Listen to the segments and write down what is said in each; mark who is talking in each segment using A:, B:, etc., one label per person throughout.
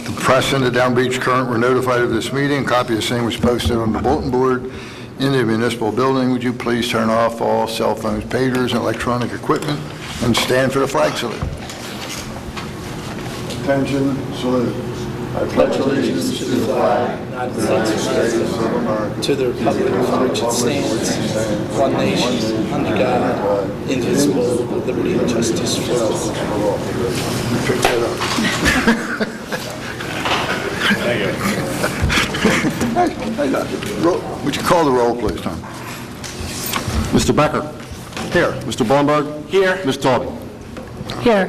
A: The press and the Down Beach Current were notified of this meeting. A copy of the same was posted on the bulletin board in the municipal building. Would you please turn off all cell phones, pagers, and electronic equipment and stand for the flag salute? Attention, salute. I pledge allegiance to the flag of the United States of America,
B: to the republic for which it stands, one nation, under God, indivisible, with liberty and justice for all.
A: Pick that up. Would you call the roll, please, Tom?
C: Mr. Becker.
A: Here.
C: Mr. Blumberg.
B: Here.
C: Ms. Taube.
D: Here.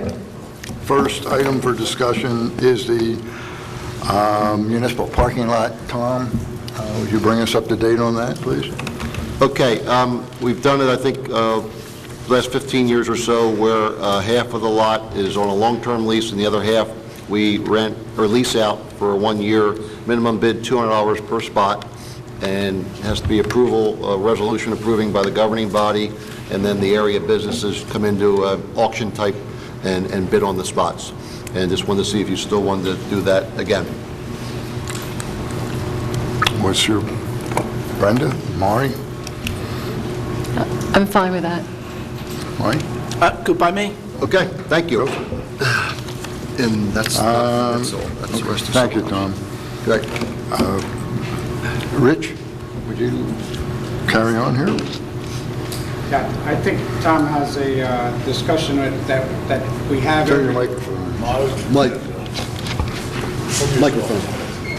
A: First item for discussion is the municipal parking lot. Tom, would you bring us up to date on that, please?
C: Okay, we've done it, I think, last 15 years or so, where half of the lot is on a long-term lease and the other half we rent or lease out for a 1-year, minimum bid $200 per spot, and has to be a resolution approving by the governing body, and then the area businesses come into auction type and bid on the spots. And just wanted to see if you still wanted to do that again.
A: What's your, Brenda, Maury?
D: I'm fine with that.
A: Maury?
B: Good by me.
C: Okay, thank you. And that's all. That's the rest of
A: Thank you, Tom.
C: Okay.
A: Rich, would you carry on here?
E: Yeah, I think Tom has a discussion that we have.
A: Turn your microphone.
C: Microphone.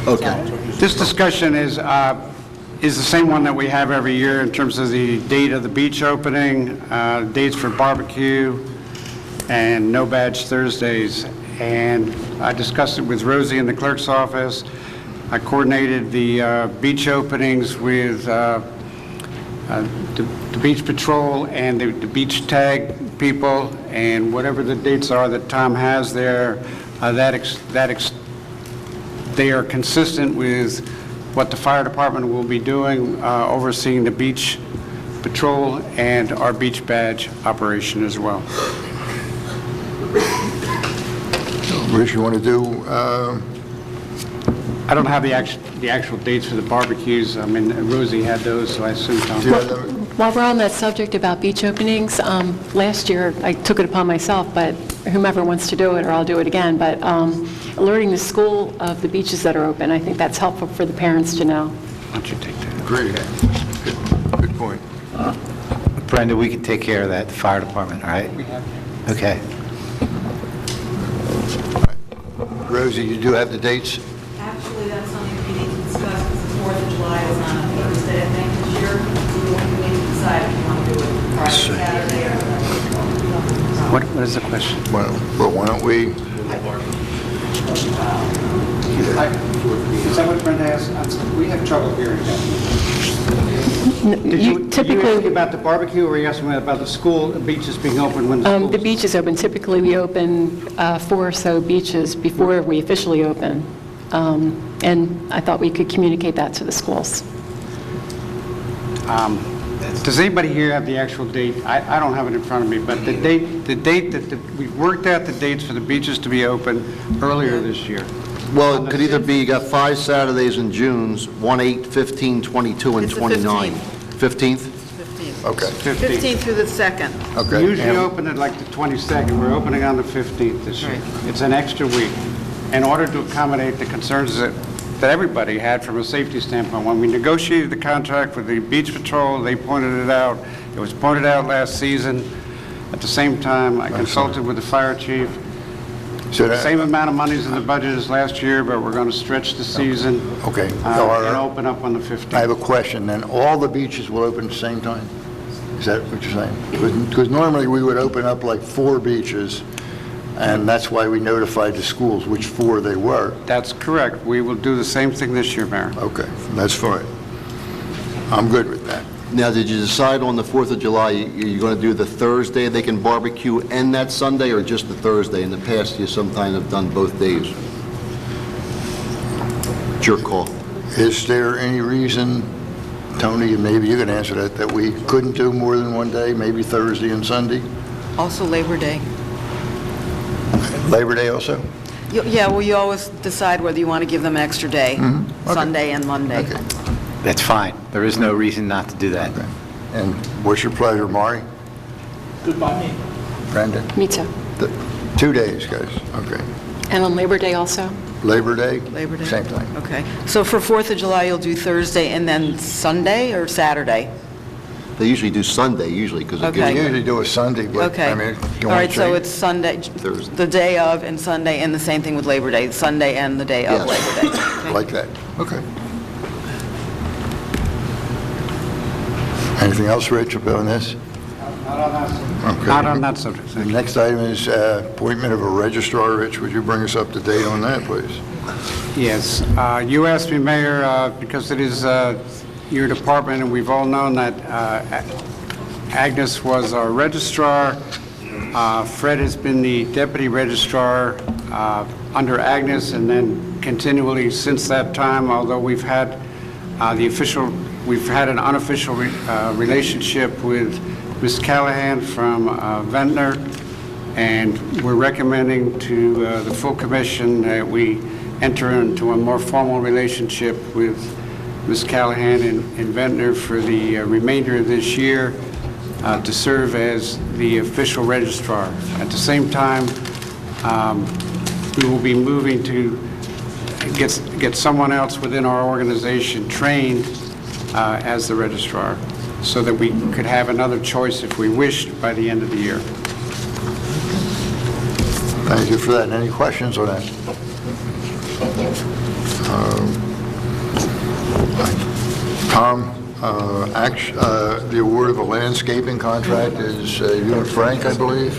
C: Okay.
E: This discussion is the same one that we have every year in terms of the date of the beach opening, dates for barbecue, and no badge Thursdays. And I discussed it with Rosie in the clerk's office. I coordinated the beach openings with the beach patrol and the beach tag people, and whatever the dates are that Tom has there, they are consistent with what the fire department will be doing, overseeing the beach patrol and our beach badge operation as well.
A: Rich, you want to do,
E: I don't have the actual dates for the barbecues. I mean, Rosie had those, so I assume Tom.
D: While we're on that subject about beach openings, last year I took it upon myself, but whomever wants to do it, or I'll do it again, but alerting the school of the beaches that are open, I think that's helpful for the parents to know.
E: Why don't you take that?
A: great, good point.
F: Brenda, we can take care of that, the fire department, all right? Okay.
A: Rosie, you do have the dates?
G: Actually, that's something we need to discuss because the 4th of July is on a Thursday, I think, this year. We need to decide if you want to do it Friday, Saturday, or...
E: What is the question?
A: Well, why don't we,
E: Is that what Brenda asked? We have trouble hearing that. Did you ask
D: Typically,
E: about the barbecue, or were you asking about the school, the beaches being open when the school?
D: the beach is open. Typically, we open 4 or so beaches before we officially open. And I thought we could communicate that to the schools.
E: Does anybody here have the actual date? I don't have it in front of me, but the date that we worked out the dates for the beaches to be open earlier this year.
C: Well, it could either be, you got 5 Saturdays in June's, 1, 8, 15, 22, and
G: It's the
C: 29. 15th?
G: 15th.
A: okay,
G: 15th through the 2nd.
A: okay.
E: We usually
A: And-
E: open at like the 22nd. We're opening on the 15th this year.
G: Right.
E: It's an extra week in order to accommodate the concerns that everybody had from a safety standpoint. When we negotiated the contract with the beach patrol, they pointed it out. It was pointed out last season. At the same time, I consulted with the fire chief.
A: So that-
E: Same amount of money's in the budget as last year, but we're going to stretch the season
A: Okay.
E: and open up on the
A: I
E: 15th.
A: have a question, then all the beaches will open at the same time? Is that what you're saying? Because normally we would open up like 4 beaches, and that's why we notified the schools which 4 they were.
E: That's correct. We will do the same thing this year, Mayor.
A: Okay, that's fine. I'm good with that.
C: Now, did you decide on the 4th of July, you're going to do the Thursday they can barbecue and that Sunday, or just the Thursday? In the past, you sometimes have done both days. It's your call.
A: Is there any reason, Tony, and maybe you can answer that we couldn't do more than one day, maybe Thursday and Sunday?
G: Also Labor Day.
A: Labor Day also?
H: Yeah, well, you always decide whether you want to give them an extra day,
A: Okay.
H: Sunday and Monday.
A: Okay.
F: That's fine. There is no reason not to do that.
A: And what's your pleasure, Maury?
B: Good by me.
A: Brendan?
D: Me too.
A: 2 days, guys. Okay.
D: And on Labor Day also?
A: Labor Day?
H: Labor Day?
A: Same thing.
H: Okay. So for 4th of July, you'll do Thursday and then Sunday or Saturday?
C: They usually do Sunday, because it
H: Okay.
C: gives
A: We
C: you...
A: usually do a Sunday, but,
H: Okay.
A: I mean, you
H: All
A: want
H: right,
A: to
H: so
A: change?
H: it's Sunday,
C: Thursday.
H: the day of and Sunday, and the same thing with Labor Day, Sunday and the day of
C: Yes.
H: Labor Day. Okay.
A: Like that. Okay. Anything else, Rich, about this?
E: Not on that subject.
A: Okay.
E: Not on that subject,
A: The
E: thank you.
A: next item is appointment of a registrar. Rich, would you bring us up to date on that, please?
E: Yes. You asked me, Mayor, because it is your department, and we've all known that Agnes was our registrar. Fred has been the deputy registrar under Agnes, and then continually since that time, although we've had an unofficial relationship with Ms. Callahan from Ventnor, and we're recommending to the full commission that we enter into a more formal relationship with Ms. Callahan in Ventnor for the remainder of this year to serve as the official registrar. At the same time, we will be moving to get someone else within our organization trained as the registrar, so that we could have another choice if we wished by the end of the year.
A: Thank you for that. Any questions on that? Tom, the award of a landscaping contract is you and Frank, I believe?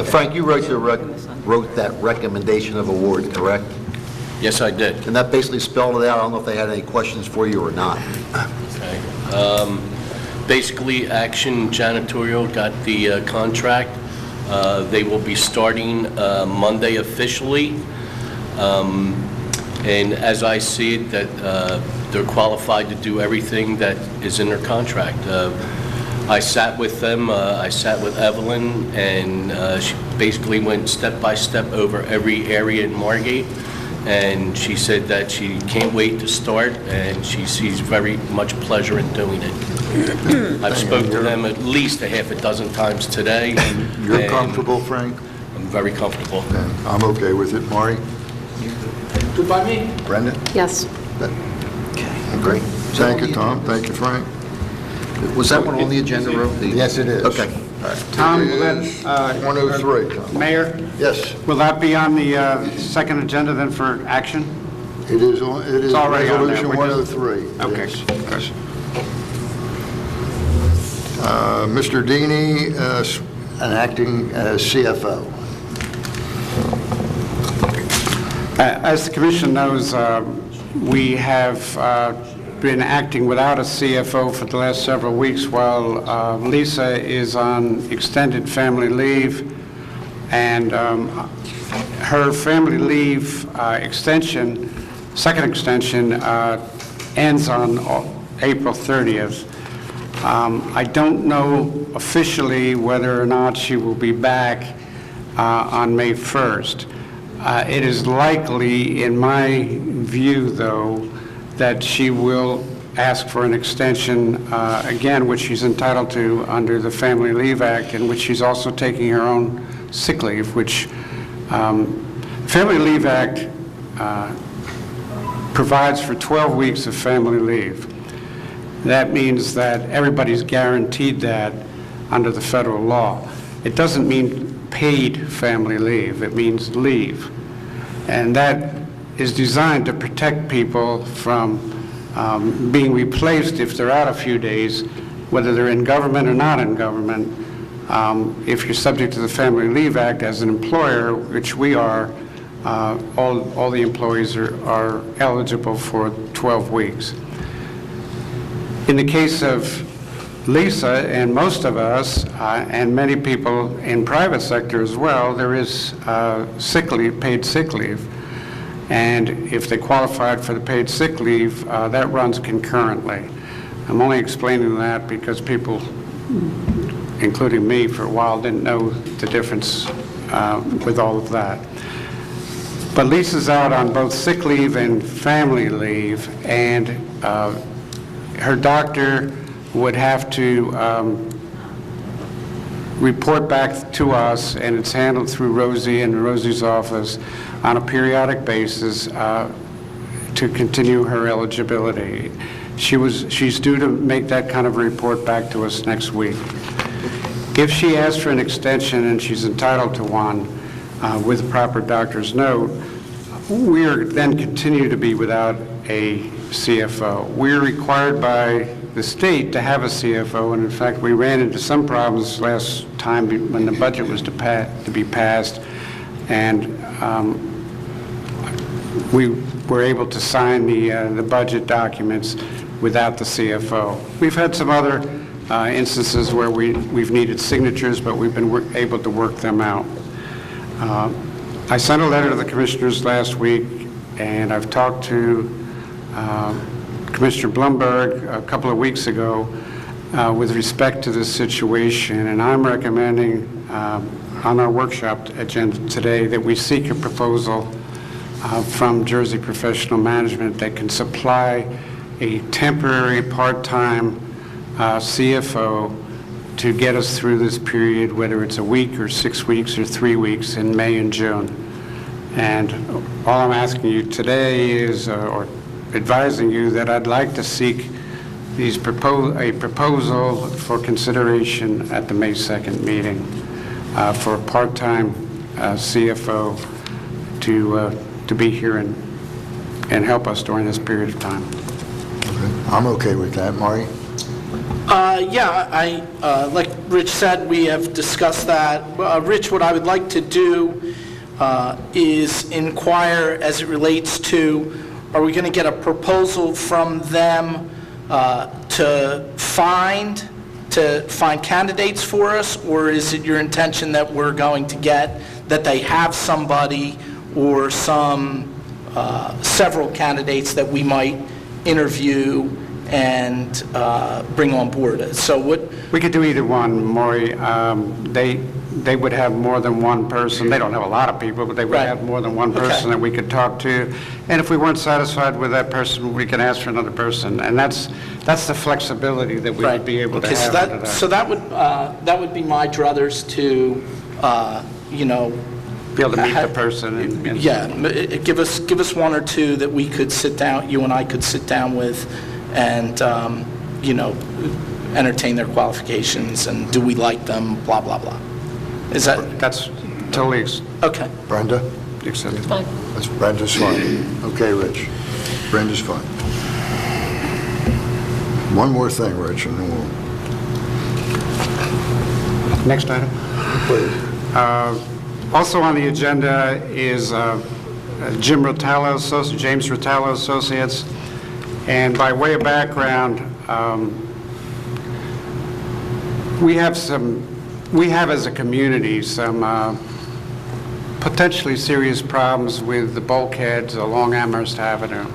C: Frank, you wrote that recommendation of award, correct?
I: Yes, I did.
C: And that basically spelled it out. I don't know if they had any questions for you or not.
I: Okay. Basically, Action Janitorial got the contract. They will be starting Monday officially. And as I see it, that they're qualified to do everything that is in their contract. I sat with them, I sat with Evelyn, and she basically went step by step over every area in Margate. And she said that she can't wait to start, and she sees very much pleasure in doing it. I've spoken to them at least a half a dozen times today.
A: You're
I: and
A: comfortable, Frank?
I: I'm very comfortable.
A: And I'm okay with it. Maury?
B: Good by me.
A: Brendan?
D: Yes.
A: Great. Thank you, Tom. Thank you, Frank.
C: Was that one on the agenda, Ro?
A: Yes, it is.
C: Okay.
E: Tom,
A: It
E: will that,
A: is 103, Tom.
E: Mayor,
A: Yes,
E: will that be on the second agenda then for action?
A: it is
E: already on there.
A: Resolution
E: We're just-
A: 103.
E: Okay.
A: Yes. Mr. Deeney, an acting CFO.
E: As the commission knows, we have been acting without a CFO for the last several weeks while Lisa is on extended family leave, and her family leave extension, second extension, ends on April 30th. I don't know officially whether or not she will be back on May 1st. It is likely, in my view, though, that she will ask for an extension again, which she's entitled to under the Family Leave Act, in which she's also taking her own sick leave, which Family Leave Act provides for 12 weeks of family leave. That means that everybody's guaranteed that under the federal law. It doesn't mean paid family leave, it means leave. And that is designed to protect people from being replaced if they're out a few days, whether they're in government or not in government. If you're subject to the Family Leave Act as an employer, which we are, all the employees are eligible for 12 weeks. In the case of Lisa and most of us, and many people in private sector as well, there is sick leave, paid sick leave. And if they qualified for the paid sick leave, that runs concurrently. I'm only explaining that because people, including me for a while, didn't know the difference with all of that. But Lisa's out on both sick leave and family leave, and her doctor would have to report back to us, and it's handled through Rosie and Rosie's office on a periodic basis to continue her eligibility. She's due to make that kind of report back to us next week. If she asks for an extension, and she's entitled to one with a proper doctor's note, we are then continue to be without a CFO. We're required by the state to have a CFO, and in fact, we ran into some problems last time when the budget was to be passed, and we were able to sign the budget documents without the CFO. We've had some other instances where we've needed signatures, but we've been able to work them out. I sent a letter to the commissioners last week, and I've talked to Commissioner Blumberg a couple of weeks ago with respect to this situation, and I'm recommending on our workshop agenda today that we seek a proposal from Jersey Professional Management that can supply a temporary part-time CFO to get us through this period, whether it's a week or 6 weeks or 3 weeks in May and June. And all I'm asking you today is, or advising you, that I'd like to seek a proposal for consideration at the May 2nd meeting for a part-time CFO to be here and help us during this period of time.
A: Okay. I'm okay with that. Mari?
B: Yeah, like Rich said, we have discussed that. Rich, what I would like to do is inquire as it relates to, are we going to get a proposal from them to find candidates for us, or is it your intention that we're going to get, that they have somebody or several candidates that we might interview and bring on board? So what?
E: We could do either one, Maury. They would have more than one person. They don't have a lot of people, but they would
B: Right.
E: have more than one person that we could talk to. And if we weren't satisfied with that person, we can ask for another person. And that's the flexibility that we would be able to
B: Okay,
E: have under that.
B: so that would be my druthers to,
E: Be able to meet the person. And
B: yeah, give us one or two that we could sit down, you and I could sit down with, and entertain their qualifications, and do we like them, blah blah blah. Is that
E: That's totally
B: okay?
A: Brenda?
E: acceptable.
A: That's Brenda's fine. Okay, Rich. Brenda's fine. One more thing, Rich, and then we'll...
E: Next item.
A: Please.
E: Also on the agenda is James Rotallo Associates. And by way of background, we have as a community some potentially serious problems with the bulkheads along Amherst Avenue,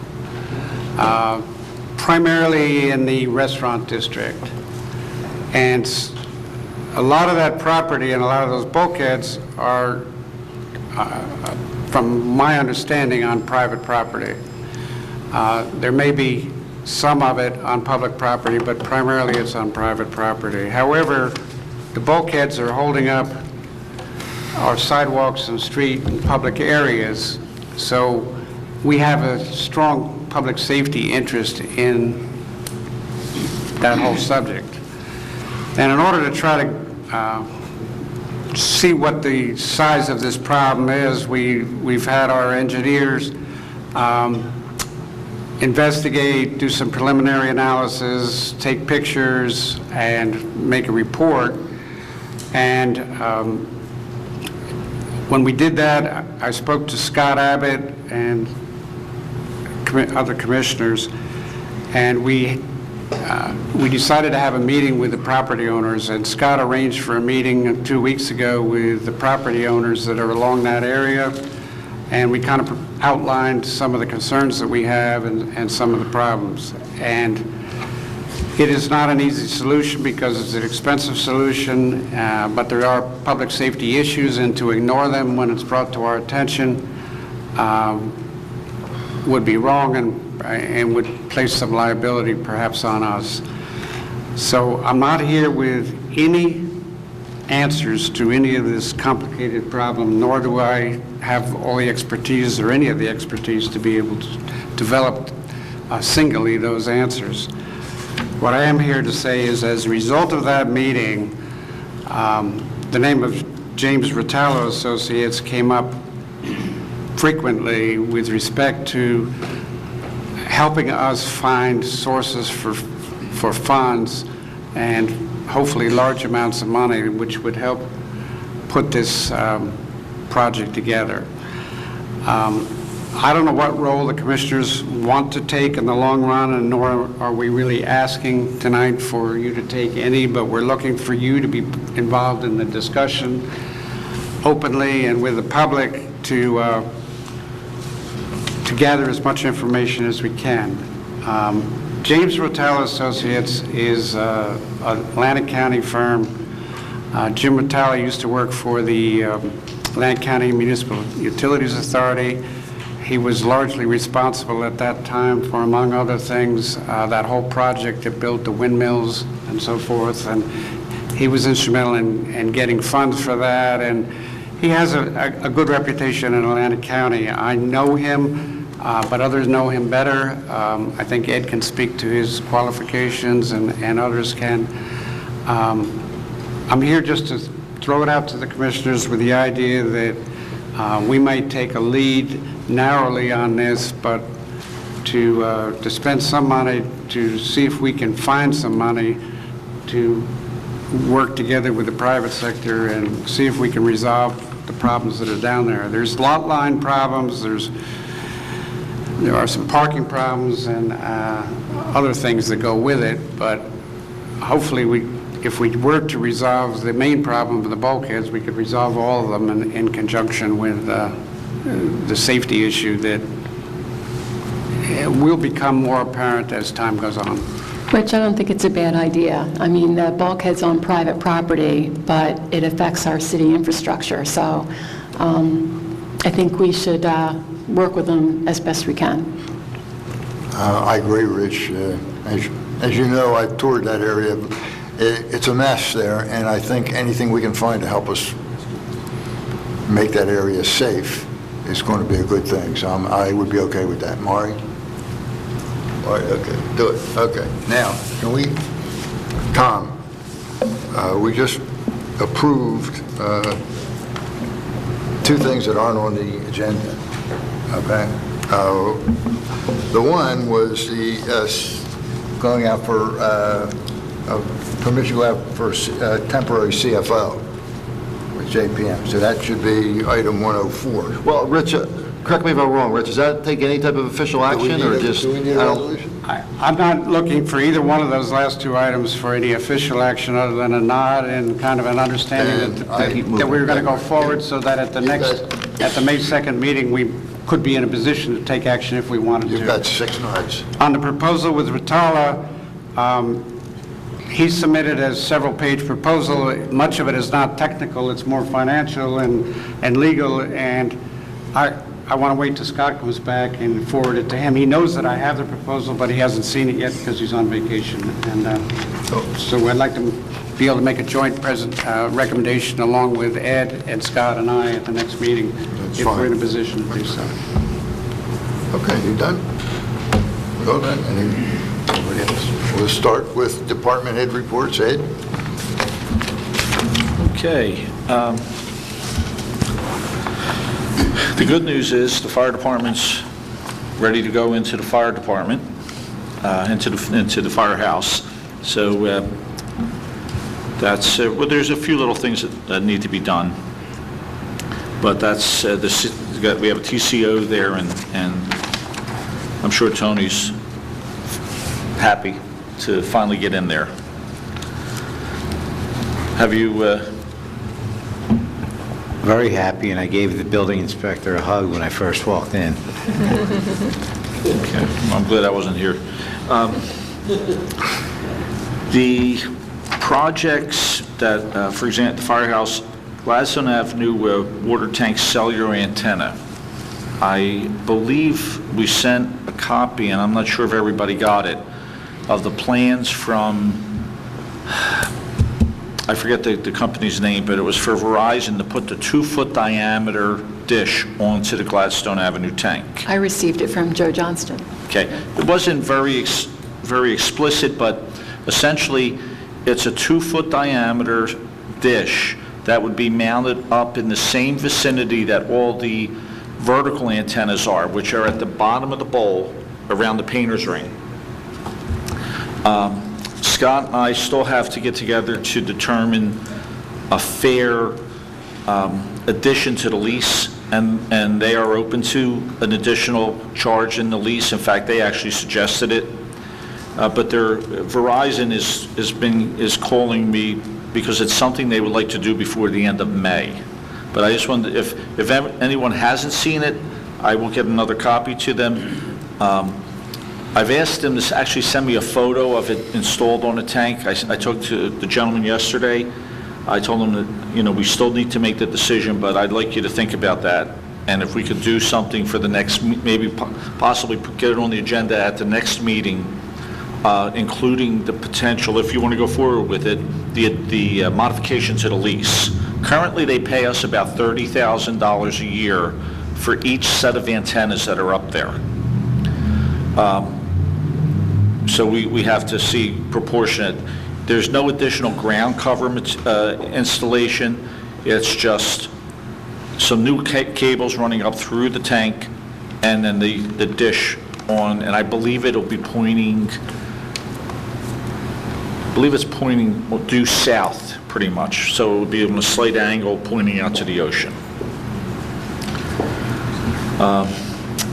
E: primarily in the restaurant district. And a lot of that property and a lot of those bulkheads are, from my understanding, on private property. There may be some of it on public property, but primarily it's on private property. However, the bulkheads are holding up our sidewalks and street and public areas, so we have a strong public safety interest in that whole subject. And in order to try to see what the size of this problem is, we've had our engineers investigate, do some preliminary analysis, take pictures, and make a report. And when we did that, I spoke to Scott Abbott and other commissioners, and we decided to have a meeting with the property owners, and Scott arranged for a meeting 2 weeks ago with the property owners that are along that area, and we kind of outlined some of the concerns that we have and some of the problems. And it is not an easy solution because it's an expensive solution, but there are public safety issues, and to ignore them when it's brought to our attention would be wrong and would place some liability perhaps on us. So I'm not here with any answers to any of this complicated problem, nor do I have all the expertise or any of the expertise to be able to develop singly those answers. What I am here to say is, as a result of that meeting, the name of James Rotalo Associates came up frequently with respect to helping us find sources for funds and hopefully large amounts of money which would help put this project together. I don't know what role the commissioners want to take in the long run, and nor are we really asking tonight for you to take any, but we're looking for you to be involved in the discussion openly and with the public to gather as much information as we can. James Rotalo Associates is an Atlantic County firm. Jim Rotalo used to work for the Atlantic County Municipal Utilities Authority. He was largely responsible at that time for, among other things, that whole project that built the windmills and so forth, and he was instrumental in getting funds for that, and he has a good reputation in Atlantic County. I know him, but others know him better. I think Ed can speak to his qualifications, and others can. I'm here just to throw it out to the commissioners with the idea that we might take a lead narrowly on this, but to spend some money to see if we can find some money to work together with the private sector and see if we can resolve the problems that are down there. There's lot line problems, there are some parking problems and other things that go with it, but hopefully if we were to resolve the main problem of the bulkheads, we could resolve all of them in conjunction with the safety issue that will become more apparent as time goes on.
D: Rich, I don't think it's a bad idea. I mean, the bulkhead's on private property, but it affects our city infrastructure, so I think we should work with them as best we can.
A: I agree, Rich. As you know, I've toured that area. It's a mess there, and I think anything we can find to help us make that area safe is going to be a good thing. So I would be okay with that. Maury? All right, okay, do it. Okay. Now, can we, Tom, we just approved two things that aren't on the agenda, okay? The one was the going out for permission to go out for temporary CFO with JPM. So that should be item 104.
C: Well, Rich, correct me if I'm wrong, Rich, does that take any type of official action, or just...
A: Do we need a
C: I don't-
A: resolution?
E: I'm not looking for either one of those last two items for any official action other than a nod and kind of an understanding that we're going to go forward so that at the May 2nd meeting, we could be in a position to take action if we wanted to.
A: You've got 6 nods.
E: On the proposal with Rotala, he submitted a several-page proposal. Much of it is not technical, it's more financial and legal, and I want to wait till Scott comes back and forward it to him. He knows that I have the proposal, but he hasn't seen it yet because he's on vacation. And so I'd like to be able to make a joint recommendation along with Ed and Scott and I at the next meeting, if we're in a position to do so.
A: Okay, you done? Go then. Anybody else? We'll start with department head reports. Ed?
J: Okay. The good news is the fire department's ready to go into the fire department, into the firehouse. So that's well, there's a few little things that need to be done, but that's we have a TCO there, and I'm sure Tony's happy to finally get in there. Have you?
F: Very happy, and I gave the building inspector a hug when I first walked in.
J: Okay, I'm glad I wasn't here. The projects that, for example, the firehouse, Gladstone Avenue water tank cellular antenna. I believe we sent a copy, and I'm not sure if everybody got it, of the plans from, I forget the company's name, but it was for Verizon to put the 2-foot diameter dish onto the Gladstone Avenue tank.
D: I received it from Joe Johnston.
J: Okay, it wasn't very explicit, but essentially, it's a 2-foot diameter dish that would be mounted up in the same vicinity that all the vertical antennas are, which are at the bottom of the bowl around the painter's ring. Scott and I still have to get together to determine a fair addition to the lease, and they are open to an additional charge in the lease. In fact, they actually suggested it. But Verizon is calling me because it's something they would like to do before the end of May. But I just wondered if anyone hasn't seen it, I will get another copy to them. I've asked them to actually send me a photo of it installed on the tank. I talked to the gentleman yesterday. I told him that, we still need to make the decision, but I'd like you to think about that. And if we could do something for the next, maybe possibly get it on the agenda at the next meeting, including the potential, if you want to go forward with it, the modification to the lease. Currently, they pay us about $30,000 a year for each set of antennas that are up there. So we have to see proportionate. There's no additional ground cover installation. It's just some new cables running up through the tank, and then the dish on, and I believe it'll be pointing, it's pointing due south, pretty much. So it would be on a slight angle pointing out to the ocean.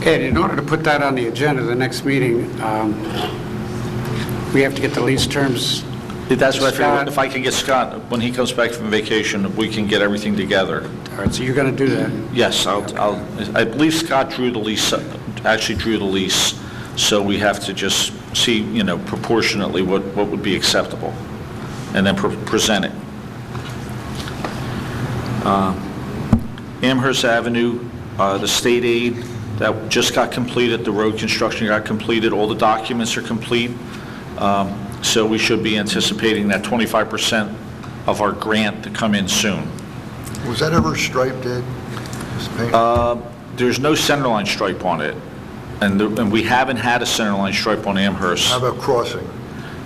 E: Ed, in order to put that on the agenda, the next meeting, we have to get the lease terms.
J: That's what I
E: Scott.
J: figured. If I can get Scott, when he comes back from vacation, we can get everything together.
E: All right, so you're going to do that?
J: Yes, I believe Scott drew the lease, so we have to just see, proportionately what would be acceptable, and then present it. Amherst Avenue, the state aid, that just got completed, the road construction got completed, all the documents are complete, so we should be anticipating that 25% of our grant to come in soon.
A: Was that ever striped, Ed? This paint?
J: There's no centerline stripe on it, and we haven't had a centerline stripe on Amherst.
A: How about crossing?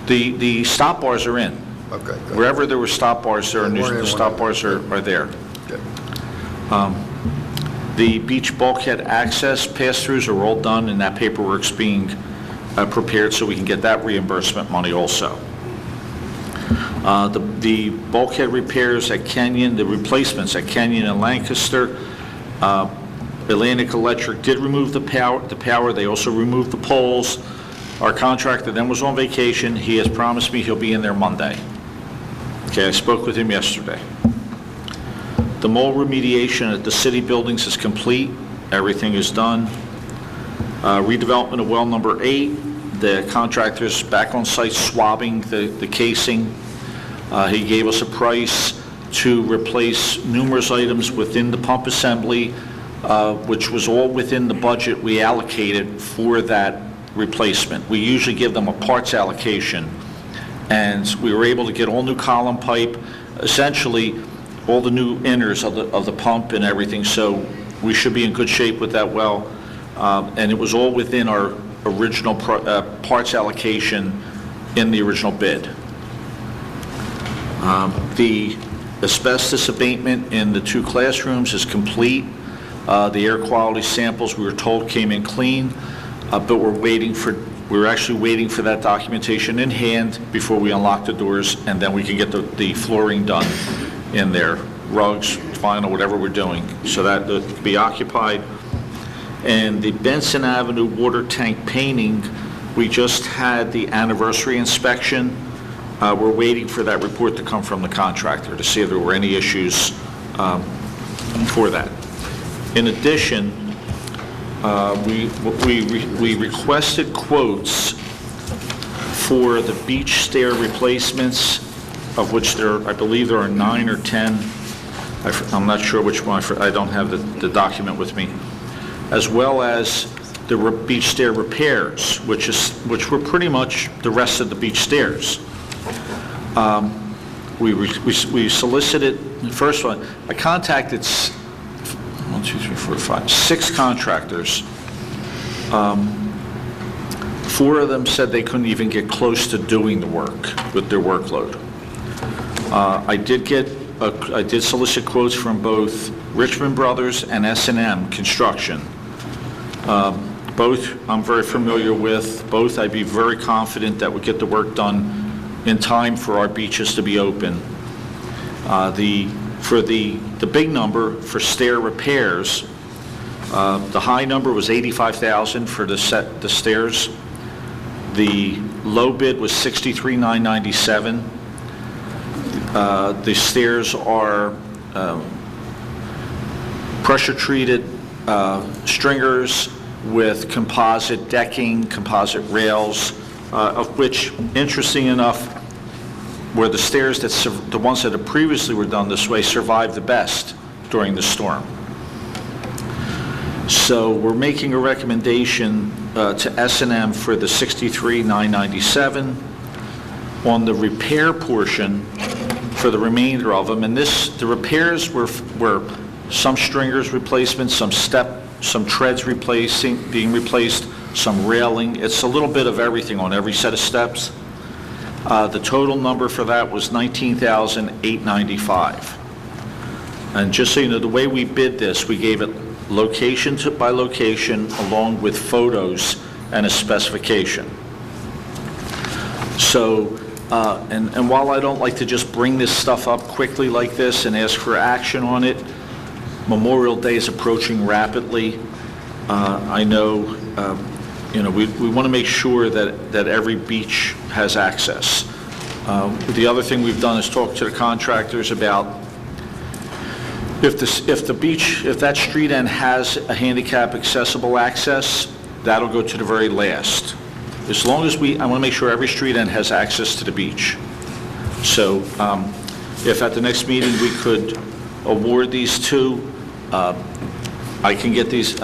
J: The stop bars are in.
A: Okay, good.
J: Wherever there were stop bars, there are
A: We're in
J: the
A: one
J: stop
A: of
J: bars
A: them.
J: are there.
A: Okay.
J: The beach bulkhead access pass-throughs are all done, and that paperwork's being prepared so we can get that reimbursement money also. The bulkhead repairs at Kenyon, the replacements at Kenyon and Lancaster, Atlantic Electric did remove the power. They also removed the poles. Our contractor then was on vacation. He has promised me he'll be in there Monday. Okay, I spoke with him yesterday. The mole remediation at the city buildings is complete. Everything is done. Redevelopment of well number 8, the contractor's back on site swabbing the casing. He gave us a price to replace numerous items within the pump assembly, which was all within the budget we allocated for that replacement. We usually give them a parts allocation, and we were able to get all new column pipe, essentially all the new inners of the pump and everything, so we should be in good shape with that well. And it was all within our original parts allocation in the original bid. The asbestos abatement in the 2 classrooms is complete. The air quality samples, we were told, came in clean, but we're actually waiting for that documentation in hand before we unlock the doors, and then we can get the flooring done in there, rugs, vinyl, whatever we're doing, so that it can be occupied. And the Benson Avenue water tank painting, we just had the anniversary inspection. We're waiting for that report to come from the contractor to see if there were any issues for that. In addition, we requested quotes for the beach stair replacements, of which I believe there are 9 or 10. I'm not sure which one, I don't have the document with me. as well as the beach stair repairs, which were pretty much the rest of the beach stairs. We solicited, the first one, I contacted 6 contractors. 4 of them said they couldn't even get close to doing the work with their workload. I did solicit quotes from both Richmond Brothers and S&M Construction. Both I'm very familiar with. Both I'd be very confident that we get the work done in time for our beaches to be open. For the big number for stair repairs, the high number was $85,000 for the stairs. The low bid was $63,997. The stairs are pressure-treated stringers with composite decking, composite rails, of which, interesting enough, were the stairs the ones that had previously were done this way survived the best during the storm. So we're making a recommendation to S&M for the $63,997 on the repair portion for the remainder of them. And the repairs were some stringers replacement, some treads being replaced, some railing. It's a little bit of everything on every set of steps. The total number for that was $19,895. And just so you know, the way we bid this, we gave it location by location along with photos and a specification. So, and while I don't like to just bring this stuff up quickly like this and ask for action on it, Memorial Day is approaching rapidly. I know, we want to make sure that every beach has access. The other thing we've done is talk to the contractors about if that street end has a handicap accessible access, that'll go to the very last. As long as I want to make sure every street end has access to the beach. So if at the next meeting we could award these 2, I can get these,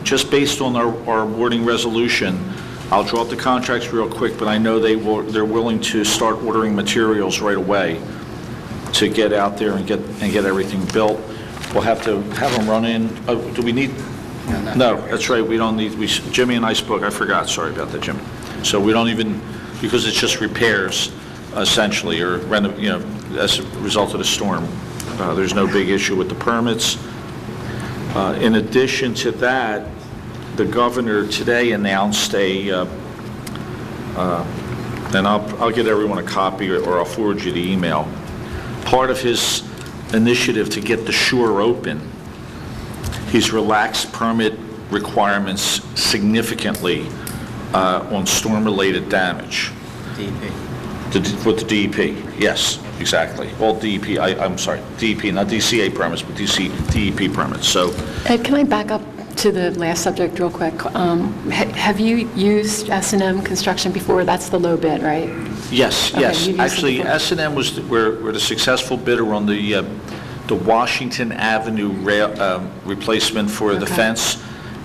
J: just based on our awarding resolution, I'll draw up the contracts real quick, but I know they're willing to start ordering materials right away to get out there and get everything built. We'll have to have them run in. Do we need? No, that's right. We don't need. Jimmy and I spoke. I forgot. Sorry about that, Jimmy. So we don't even, because it's just repairs, essentially, or as a result of the storm. There's no big issue with the permits. In addition to that, the governor today announced and I'll get everyone a copy, or I'll forward you the email. Part of his initiative to get the shore open, he's relaxed permit requirements significantly on storm-related damage.
F: DEP.
J: With the DEP, yes, exactly. All DEP, I'm sorry, DEP, not DCA permits, but DEP permits. So,
D: Ed, can I back up to the last subject real quick? Have you used S&M Construction before? That's the low bid, right?
J: yes,
D: Okay,
J: yes.
D: you've used
J: Actually,
D: it before.
J: S&M were the successful bidder on the Washington Avenue replacement for the
D: Okay.
J: fence,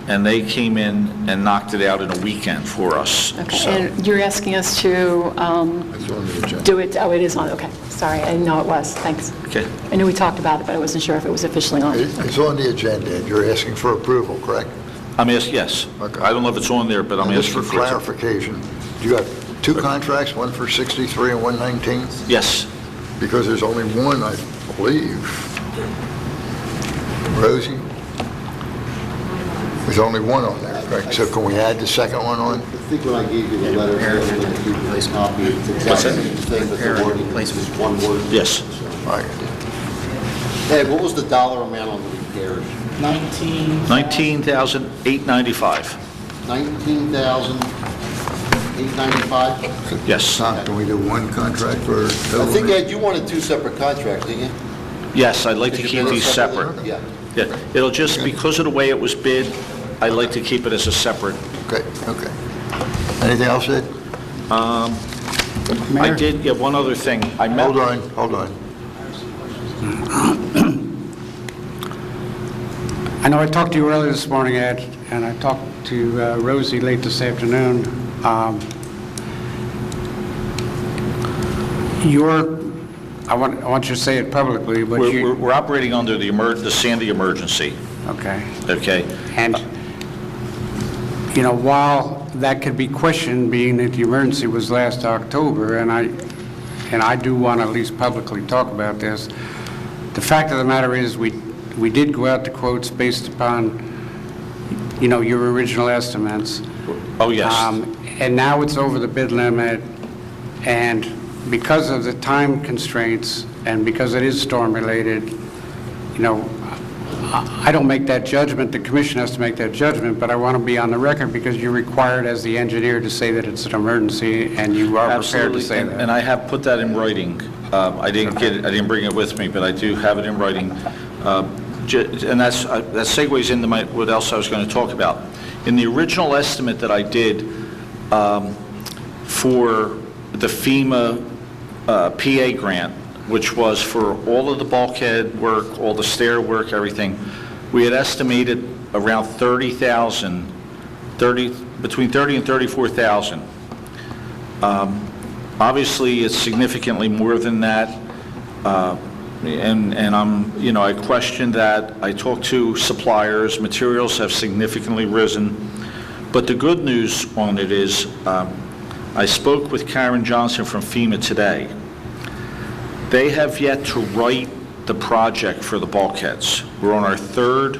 J: and they came in and knocked it out in a weekend for us.
D: Okay,
J: So-
D: and you're asking us to
A: It's on the agenda.
D: do it, oh, it is on, okay. Sorry, I didn't know it was, thanks.
J: Okay.
D: I knew we talked about it, but I wasn't sure if it was officially on.
A: It's on the agenda, and you're asking for approval, correct?
J: I'm asking, yes.
A: Okay.
J: I don't know if it's on there, but I'm
A: And just
J: asking
A: for
J: for it.
A: clarification, you have 2 contracts, one for 63 and 119?
J: Yes.
A: Because there's only one, I believe. Rosie? There's only one on there, correct? So can we add the second one on?
C: I think when I gave you the letter,
F: Repair and
C: it's copy, it's exactly the same, but
F: Repair
C: the
F: and
C: wording is
F: replacement.
C: one word.
J: Yes.
A: All right.
C: Ed, what was the dollar amount on the repairs?
J: 19,895.
C: 19,895?
J: Yes.
A: Tom, can we do one contract for
C: I
A: total?
C: think, Ed, you wanted 2 separate contracts, didn't you?
J: Yes, I'd like to
C: Did you
J: keep
C: bid it
J: these separate.
C: separately? Yeah.
J: Yeah, it'll just, because of the way it was bid, I'd like to keep it as a separate.
A: Okay, okay. Anything else, Ed?
J: I
E: Mayor?
J: did, one other thing. I met.
A: Hold on.
E: I know I talked to you earlier this morning, Ed, and I talked to Rosie late this afternoon. I want you to say it publicly, but
J: We're operating under the Sandy emergency,
E: okay.
J: okay?
E: And, while that could be questioned, being that the emergency was last October, and I do want to at least publicly talk about this, the fact of the matter is we did go out to quotes based upon, your original estimates.
J: Oh, yes.
E: And now it's over the bid limit, and because of the time constraints and because it is storm-related, I don't make that judgment, the commission has to make that judgment, but I want to be on the record because you're required as the engineer to say that it's an emergency, and you are prepared to say that.
J: And I have put that in writing. I didn't bring it with me, but I do have it in writing. And that segues into what else I was going to talk about. In the original estimate that I did for the FEMA PA grant, which was for all of the bulkhead work, all the stair work, everything, we had estimated around $30,000, between $30,000 and $34,000. Obviously, it's significantly more than that, and I'm, I questioned that. I talked to suppliers. Materials have significantly risen, but the good news on it is, I spoke with Karen Johnson from FEMA today. They have yet to write the project for the bulkheads. We are on our third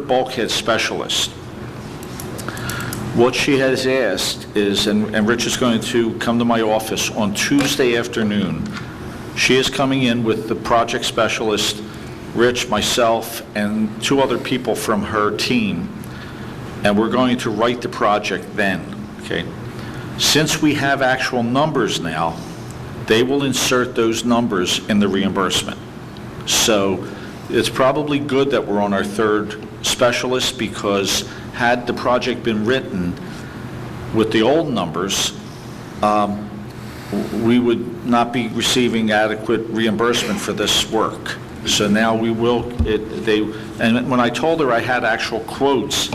J: bulkhead specialist. What she has asked is, and Rich is going to come to my office on Tuesday afternoon. She is coming in with the project specialist, Rich, myself, and 2 other people from her team, and we're going to write the project then, okay? Since we have actual numbers now, they will insert those numbers in the reimbursement. So it's probably good that we're on our third specialist, because had the project been written with the old numbers, we would not be receiving adequate reimbursement for this work. So now we will, and when I told her I had actual quotes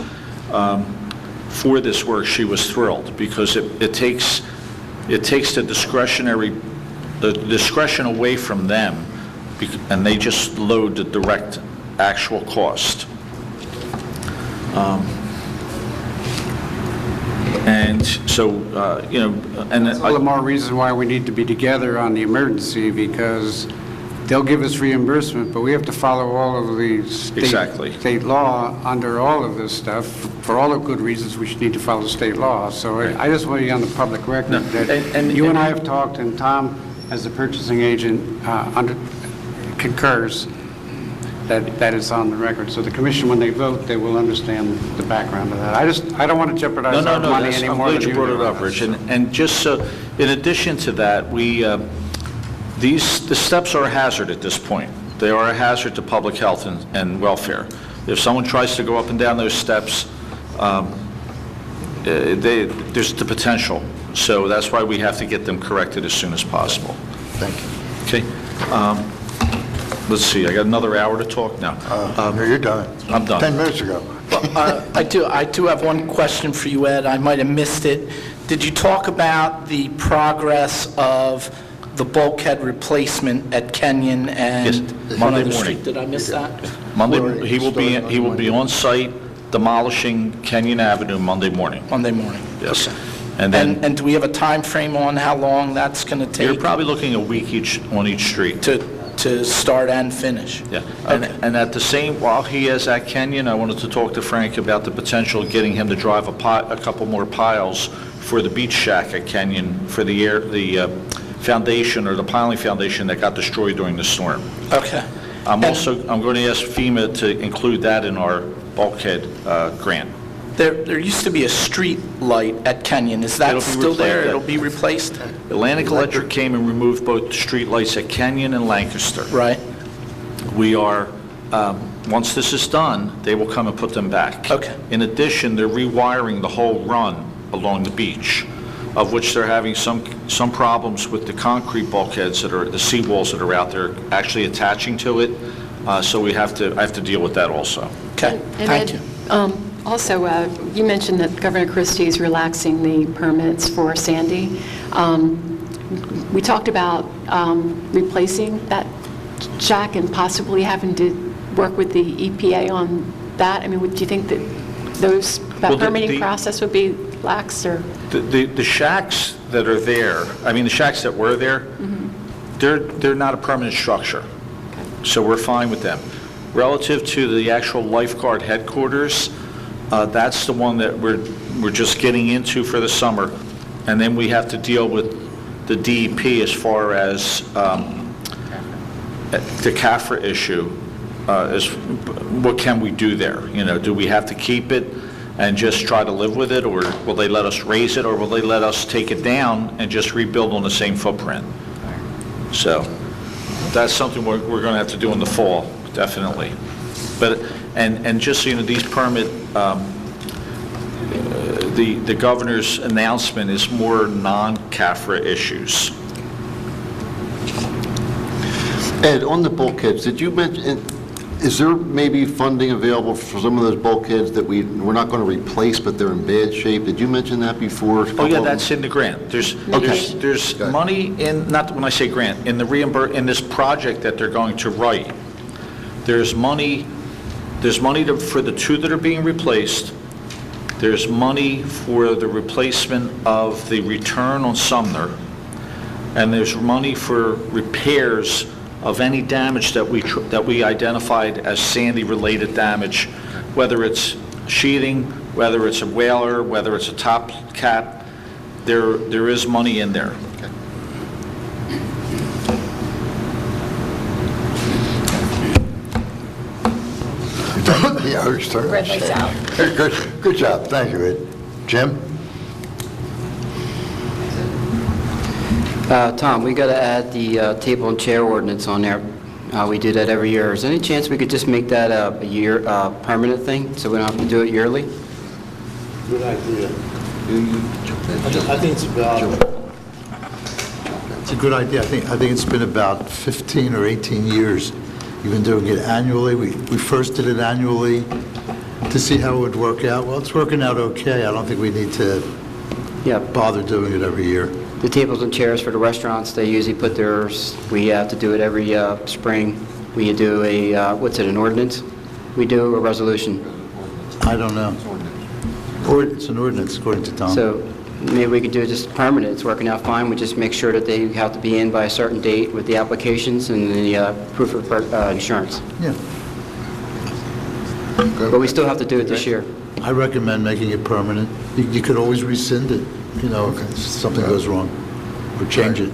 J: for this work, she was thrilled, because it takes the discretion away from them, and they just load the direct actual cost. And so, and
E: That's all the more reason why we need to be together on the emergency, because they'll give us reimbursement, but we have to follow all of the state law under all of this stuff. For all the good reasons, we should need to follow state law. So I just want to be on the public record that you and I have talked, and Tom, as the purchasing agent, concurs that it's on the record. So the commission, when they vote, they will understand the background of that. I don't want to jeopardize our money anymore.
J: I'm glad you brought it up, Rich. And just so, in addition to that, the steps are a hazard at this point. They are a hazard to public health and welfare. If someone tries to go up and down those steps, there's the potential. So that's why we have to get them corrected as soon as possible.
A: Thank you.
J: Okay. Let's see, I got another hour to talk now.
A: No, you're done.
J: I'm done.
A: 10 minutes ago.
B: I do have one question for you, Ed. I might have missed it. Did you talk about the progress of the bulkhead replacement at Kenyon and
J: Yes,
B: one
J: Monday
B: other
J: morning.
B: street? Did I miss that?
J: Monday, he will be on site demolishing Kenyon Avenue Monday morning.
B: Monday morning?
J: Yes.
B: Okay.
J: And then
B: And do we have a time frame on how long that's going to take?
J: you're probably looking a week on each street.
B: To start and finish?
J: Yeah.
B: Okay.
J: And at the same, while he is at Kenyon, I wanted to talk to Frank about the potential of getting him to drive a couple more piles for the beach shack at Kenyon for the foundation, or the piling foundation that got destroyed during the storm.
B: Okay.
J: I'm going to ask FEMA to include that in our bulkhead grant.
B: There used to be a street light at Kenyon. Is that
J: It'll be
B: still there?
J: replaced.
B: It'll be replaced?
J: Atlantic Electric came and removed both street lights at Kenyon and Lancaster.
B: Right.
J: We are, once this is done, they will come and put them back.
B: Okay.
J: In addition, they're rewiring the whole run along the beach, of which they're having some problems with the concrete bulkheads the seawalls that are out there actually attaching to it. So I have to deal with that also.
B: Okay,
D: And
B: thank
D: Ed,
B: you.
D: Also, you mentioned that Governor Christie is relaxing the permits for Sandy. We talked about replacing that shack and possibly having to work with the EPA on that. I mean, do you think that
J: Well, the
D: permitting process would be lax, or?
J: The shacks that are there, I mean, the shacks that were there, they're not a permanent structure, so we're fine with them. Relative to the actual lifeguard headquarters, that's the one that we're just getting into for the summer, and then we have to deal with the DEP as far as the CAFRA issue, is what can we do there? You know, do we have to keep it and just try to live with it, or will they let us raise it, or will they let us take it down and just rebuild on the same footprint? So that's something we're going to have to do in the fall, definitely. But and just so you know, these permit, the governor's announcement is more non-CAFRA issues.
C: Ed, on the bulkheads, did you mention, is there maybe funding available for some of those bulkheads that we're not going to replace, but they're in bad shape? Did you mention that before?
J: Oh, yeah, that's in the grant. There's money in, not when I say grant, in the in this project that they're going to write. There's money for the two that are being replaced. There's money for the replacement of the return on Sumner. And there's money for repairs of any damage that we identified as Sandy-related damage, whether it's sheathing, whether it's a whaler, whether it's a top cap. There is money in there.
A: Yeah, whose turn?
D: Red light's out.
A: Good job, thank you, Ed. Jim?
K: Tom, we got to add the table and chair ordinance on there. We do that every year. Is there any chance we could just make that a year permanent thing, so we don't have to do it yearly?
L: Good idea. I think it's a good idea. I think it's been about 15 or 18 years. You've been doing it annually. We first did it annually to see how it would work out. Well, it's working out okay. I don't think we need to bother doing it every year.
K: The tables and chairs for the restaurants, they usually put theirs, we have to do it every spring. We do an ordinance? We do a resolution.
L: I don't know. It's an ordinance, according to Tom.
K: So maybe we could do it just permanent. It's working out fine. We just make sure that they have to be in by a certain date with the applications and the proof of insurance.
L: Yeah.
K: But we still have to do it this year.
L: I recommend making it permanent. You could always rescind it, you know, if something goes wrong, or change it.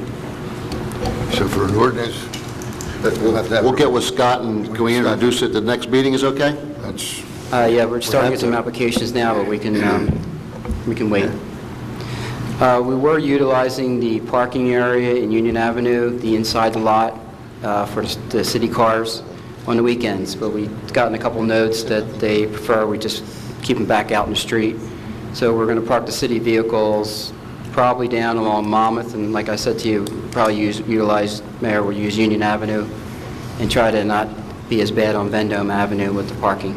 A: So for an ordinance, we'll have to have...
C: We'll get with Scott, and can we introduce it the next meeting, is okay?
A: That's...
K: Yeah, we're starting with some applications now, but we can wait. We were utilizing the parking area in Union Avenue, the inside the lot, for the city cars on the weekends, but we've gotten a couple notes that they prefer we just keep them back out in the street. So we're going to park the city vehicles probably down along Monmouth, and like I said to you, probably utilize Union Avenue and try to not be as bad on Vendome Avenue with the parking.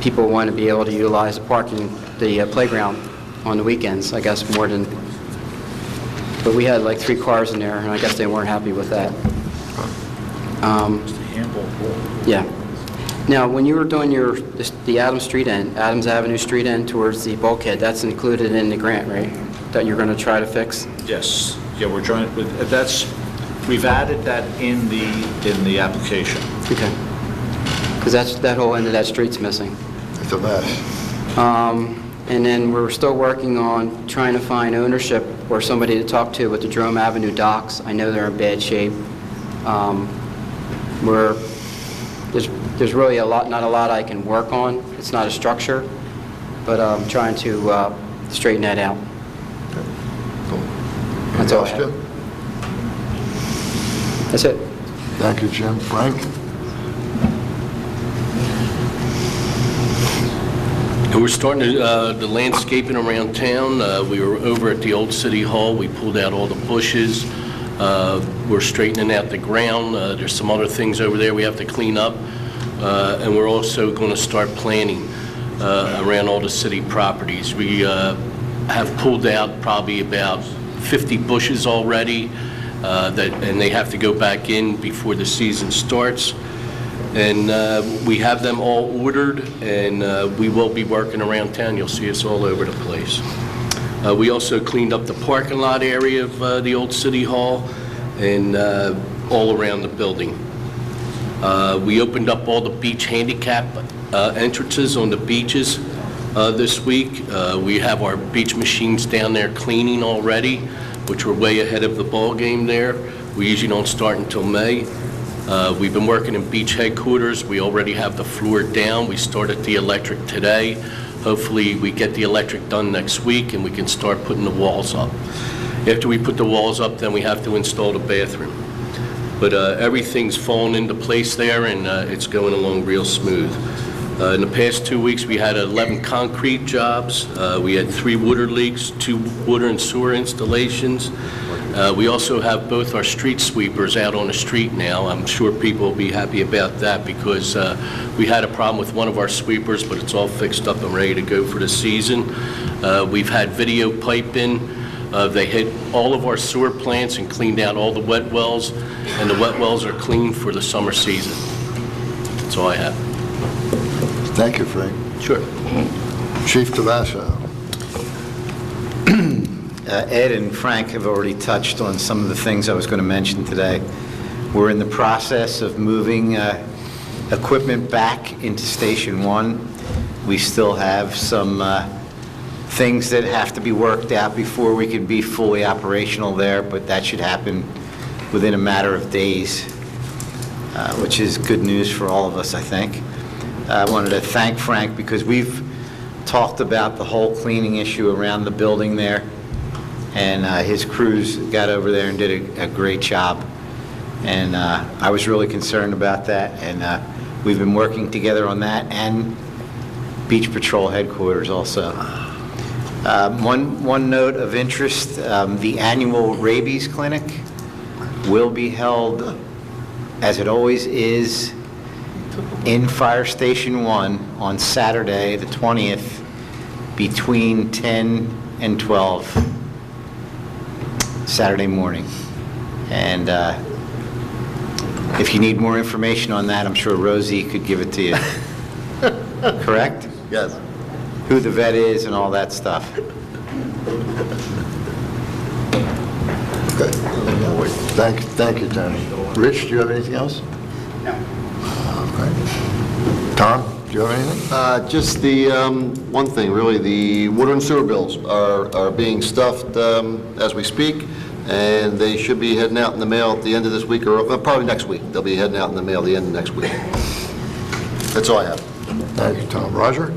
K: People want to be able to utilize the playground on the weekends, I guess more than, but we had like 3 cars in there, and I guess they weren't happy with that. Yeah. Now, when you were doing the Adams Avenue street end towards the bulkhead, that's included in the grant, right? That you're going to try to fix?
J: Yes. Yeah, we're trying, we've added that in the application.
K: Okay. Because that whole end of that street's missing.
A: It's a mess.
K: And then we're still working on trying to find ownership or somebody to talk to with the Jerome Avenue docks. I know they're in bad shape. There's really not a lot I can work on. It's not a structure, but I'm trying to straighten that out. That's all I have. That's it.
A: Thank you, Jim. Frank?
I: And we're starting the landscaping around town. We were over at the old city hall. We pulled out all the bushes. We're straightening out the ground. There's some other things over there we have to clean up. and we're also going to start planning around all the city properties. We have pulled out probably about 50 bushes already, and they have to go back in before the season starts. And we have them all ordered, and we will be working around town. You'll see us all over the place. We also cleaned up the parking lot area of the old City Hall and all around the building. We opened up all the beach handicap entrances on the beaches this week. We have our beach machines down there cleaning already, which we're way ahead of the ball game there. We usually don't start until May. We've been working in beach headquarters. We already have the floor down. We started the electric today. Hopefully we get the electric done next week and we can start putting the walls up. After we put the walls up, then we have to install the bathroom. But everything's fallen into place there, and it's going along real smooth. In the past 2 weeks, we had 11 concrete jobs. We had 3 water leaks, 2 water and sewer installations. We also have both our street sweepers out on the street now. I'm sure people will be happy about that because we had a problem with one of our sweepers, but it's all fixed up and ready to go for the season. We've had video pipe in. They hit all of our sewer plants and cleaned out all the wet wells, and the wet wells are clean for the summer season. That's all I have.
A: Thank you, Frank.
I: Sure.
A: Chief Cavasso.
F: Ed and Frank have already touched on some of the things I was going to mention today. We're in the process of moving equipment back into Station 1. We still have some things that have to be worked out before we can be fully operational there, but that should happen within a matter of days, which is good news for all of us, I think. I wanted to thank Frank because we've talked about the whole cleaning issue around the building there, and his crews got over there and did a great job. And I was really concerned about that, and we've been working together on that and Beach Patrol headquarters also. One note of interest, the annual rabies clinic will be held, as it always is, in Fire Station 1 on Saturday, the 20th, between 10 and 12, Saturday morning. And if you need more information on that, I'm sure Rosie could give it to you. Correct?
A: Yes.
F: Who the vet is and all that stuff.
A: Okay. Thank you, Tony. Rich, do you have anything else?
E: No.
A: Okay. Tom, do you have anything?
C: Just the one thing, really, the water and sewer bills are being stuffed as we speak, and they should be heading out in the mail at the end of this week, or probably next week. They'll be heading out in the mail at the end of next week. That's all I have.
A: Thank you, Tom. Roger?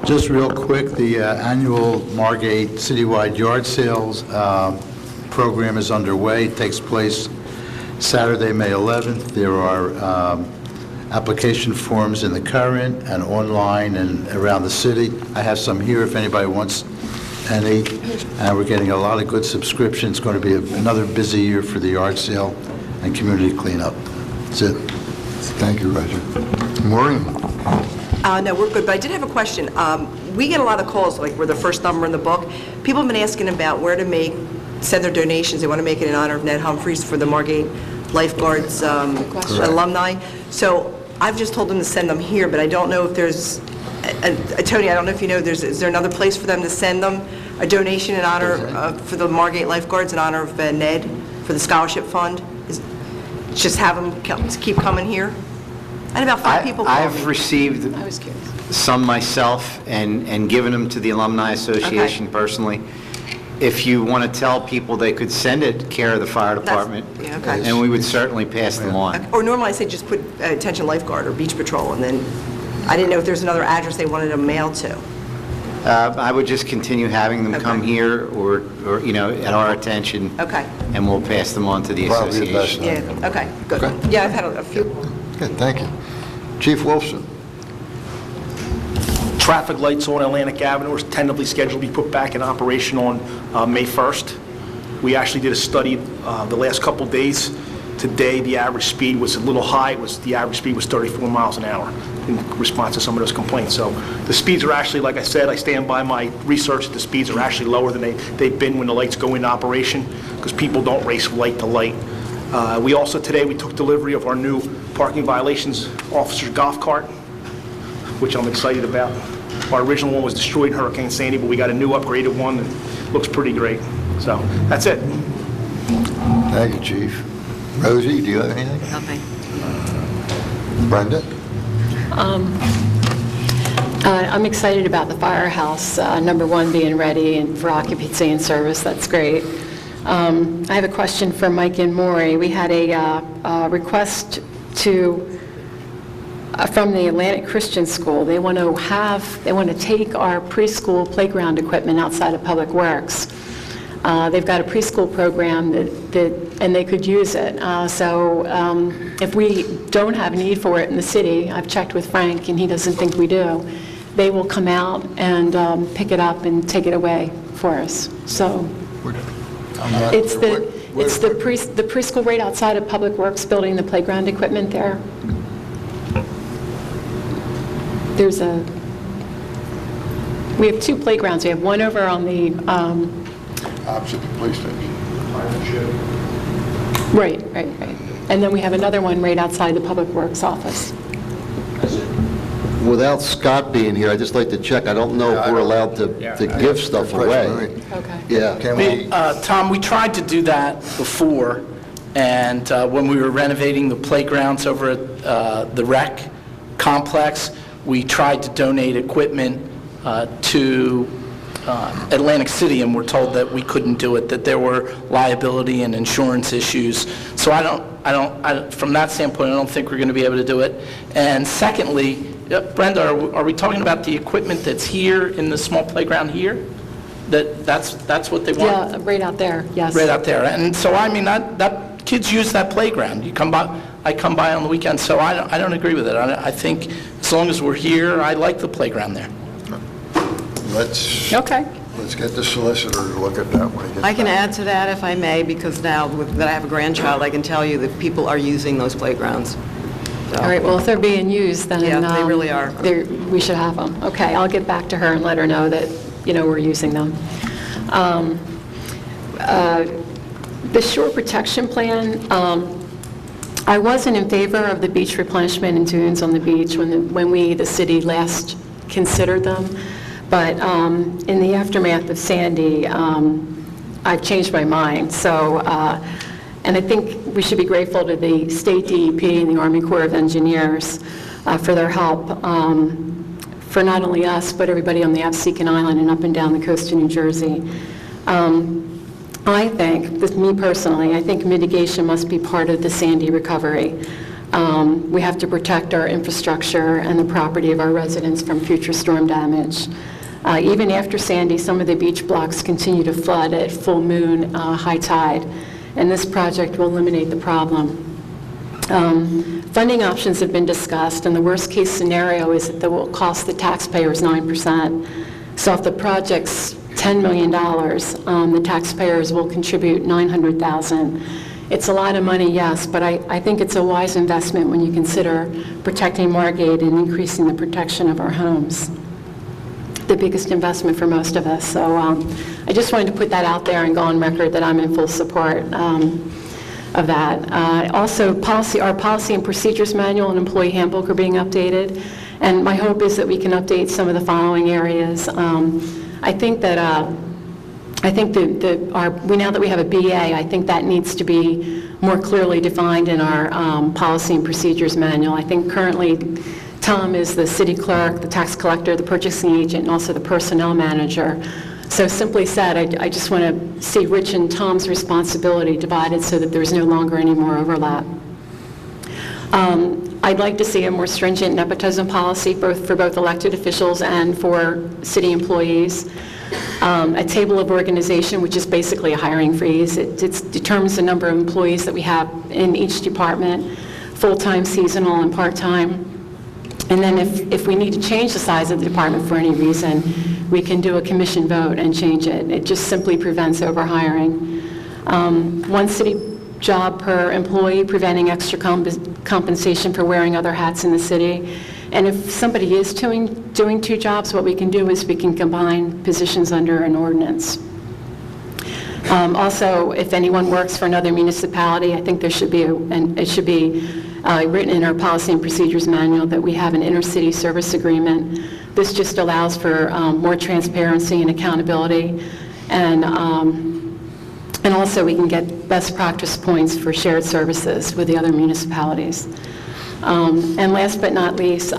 L: Just real quick, the annual Margate citywide yard sales program is underway. It takes place Saturday, May 11th. There are application forms in the Current and online and around the city. I have some here if anybody wants any. And we're getting a lot of good subscriptions. It's going to be another busy year for the yard sale and community cleanup. That's it.
A: Thank you, Roger. Maureen?
M: No, we're good, but I did have a question. We get a lot of calls, like we're the first number in the book. People have been asking about where to send their donations. They want to make it in honor of Ned Humphreys for the Margate Lifeguards alumni. So I've just told them to send them here, but I don't know if there's, Tony, I don't know if you know, is there another place for them to send them a donation in honor for the Margate Lifeguards in honor of Ned for the scholarship fund? Just have them keep coming here? I had about 5 people call me.
F: I've received some myself and given them to the Alumni Association personally. If you want to tell people, they could send it care of the fire department, and we would certainly pass them on.
M: Or normally I say just put attention lifeguard or beach patrol, and then I didn't know if there's another address they wanted them mailed to.
F: I would just continue having them come here or at our attention.
M: Okay.
F: And we'll pass them on to the
A: Probably the best
F: association.
M: Yeah, okay, good.
A: Okay.
M: Yeah, I've had a few.
A: Okay, thank you. Chief Wolfson?
N: Traffic lights on Atlantic Avenue are tentatively scheduled to be put back in operation on May 1st. We actually did a study the last couple days, Today, the average speed was a little high. The average speed was 34 miles an hour in response to some of those complaints. So the speeds are actually, like I said, I stand by my research that the speeds are actually lower than they've been when the lights go into operation, because people don't race light to light. We also, today, we took delivery of our new parking violations officer's golf cart, which I'm excited about. Our original one was destroyed in Hurricane Sandy, but we got a new upgraded one that looks pretty great. So that's it.
A: Thank you, Chief. Rosie, do you have anything?
H: Nothing.
A: Brenda?
D: I'm excited about the firehouse, number one, being ready and for occupancy and service. That's great. I have a question for Mike and Maury. We had a request from the Atlantic Christian School. They want to take our preschool playground equipment outside of Public Works. They've got a preschool program and they could use it. So if we don't have a need for it in the city, I've checked with Frank and he doesn't think we do, they will come out and pick it up and take it away for us. So it's the preschool right outside of Public Works building, the playground equipment there. We have two playgrounds. We have one over on the
A: Opposite the police station.
D: Right. And then we have another one right outside the Public Works office.
C: Without Scott being here, I'd just like to check. I don't know if we're allowed to give stuff away.
D: Okay.
C: Yeah.
A: Can we,
B: Tom, we tried to do that before, and when we were renovating the playgrounds over at the rec complex, we tried to donate equipment to Atlantic City, and we're told that we couldn't do it, that there were liability and insurance issues. So from that standpoint, I don't think we're going to be able to do it. And secondly, Brenda, are we talking about the equipment that's here in the small playground here? That's what they want?
D: Yeah, right out there, yes.
B: Right out there. And so, I mean, that kids use that playground. I come by on the weekend, so I don't agree with it. I think as long as we're here, I like the playground there.
A: let's get the solicitor to look at that when he gets
H: I can
A: back.
H: add to that if I may, because now that I have a grandchild, I can tell you that people are using those playgrounds. So-
D: All right, well, if they're being used, then...
H: Yeah, they really are.
D: We should have them. Okay, I'll get back to her and let her know that, we're using them. The shore protection plan, I wasn't in favor of the beach replenishment and dunes on the beach when we, the city, last considered them. But in the aftermath of Sandy, I've changed my mind. So, and I think we should be grateful to the state DEP and the Army Corps of Engineers for their help, for not only us, but everybody on the Absecon Island and up and down the coast of New Jersey. I think, me personally, I think mitigation must be part of the Sandy recovery. We have to protect our infrastructure and the property of our residents from future storm damage. Even after Sandy, some of the beach blocks continue to flood at full moon, high tide, and this project will eliminate the problem. Funding options have been discussed, and the worst-case scenario is that it will cost the taxpayers 9%. So if the project's $10 million, the taxpayers will contribute $900,000. It's a lot of money, yes, but I think it's a wise investment when you consider protecting Margate and increasing the protection of our homes. The biggest investment for most of us. So I just wanted to put that out there and go on record that I'm in full support of that. Also, our policy and procedures manual and employee handbook are being updated, and my hope is that we can update some of the following areas. I think that now that we have a BA, I think that needs to be more clearly defined in our policy and procedures manual. I think currently Tom is the city clerk, the tax collector, the purchasing agent, and also the personnel manager. So simply said, I just want to see Rich and Tom's responsibility divided so that there's no longer any more overlap. I'd like to see a more stringent nepotism policy for both elected officials and for city employees. A table of organization, which is basically a hiring freeze. It determines the number of employees that we have in each department, full-time, seasonal, and part-time. And then if we need to change the size of the department for any reason, we can do a commission vote and change it. It just simply prevents overhiring. One city job per employee, preventing extra compensation for wearing other hats in the city. And if somebody is doing 2 jobs, what we can do is we can combine positions under an ordinance. Also, if anyone works for another municipality, I think there should be, it should be written in our policy and procedures manual that we have an intercity service agreement. This just allows for more transparency and accountability, and also we can get best practice points for shared services with the other municipalities. And last but not least,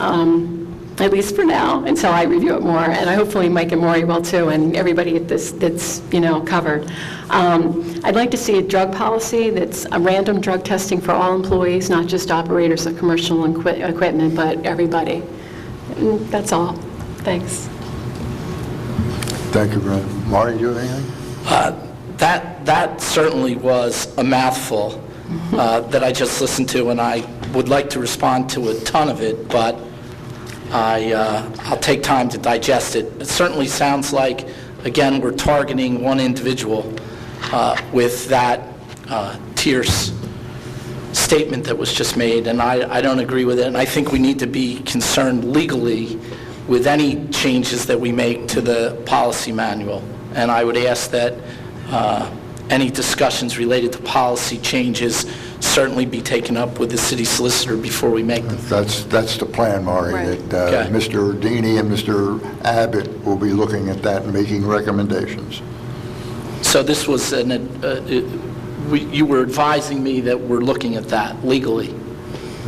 D: at least for now, until I review it more, and hopefully Mike and Maury will too, and everybody that's covered. I'd like to see a drug policy that's a random drug testing for all employees, not just operators of commercial equipment, but everybody. And that's all. Thanks.
A: Thank you, Brenda. Marty, do you have anything?
B: That certainly was a mouthful that I just listened to, and I would like to respond to a ton of it, but I'll take time to digest it. It certainly sounds like, again, we're targeting one individual with that tierce statement that was just made, and I don't agree with it, and I think we need to be concerned legally with any changes that we make to the policy manual. And I would ask that any discussions related to policy changes certainly be taken up with the city solicitor before we make them.
A: That's the plan, Maury,
D: Right.
A: that
B: Okay.
A: Mr. Deeney and Mr. Abbott will be looking at that and making recommendations.
B: So this was, you were advising me that we're looking at that legally?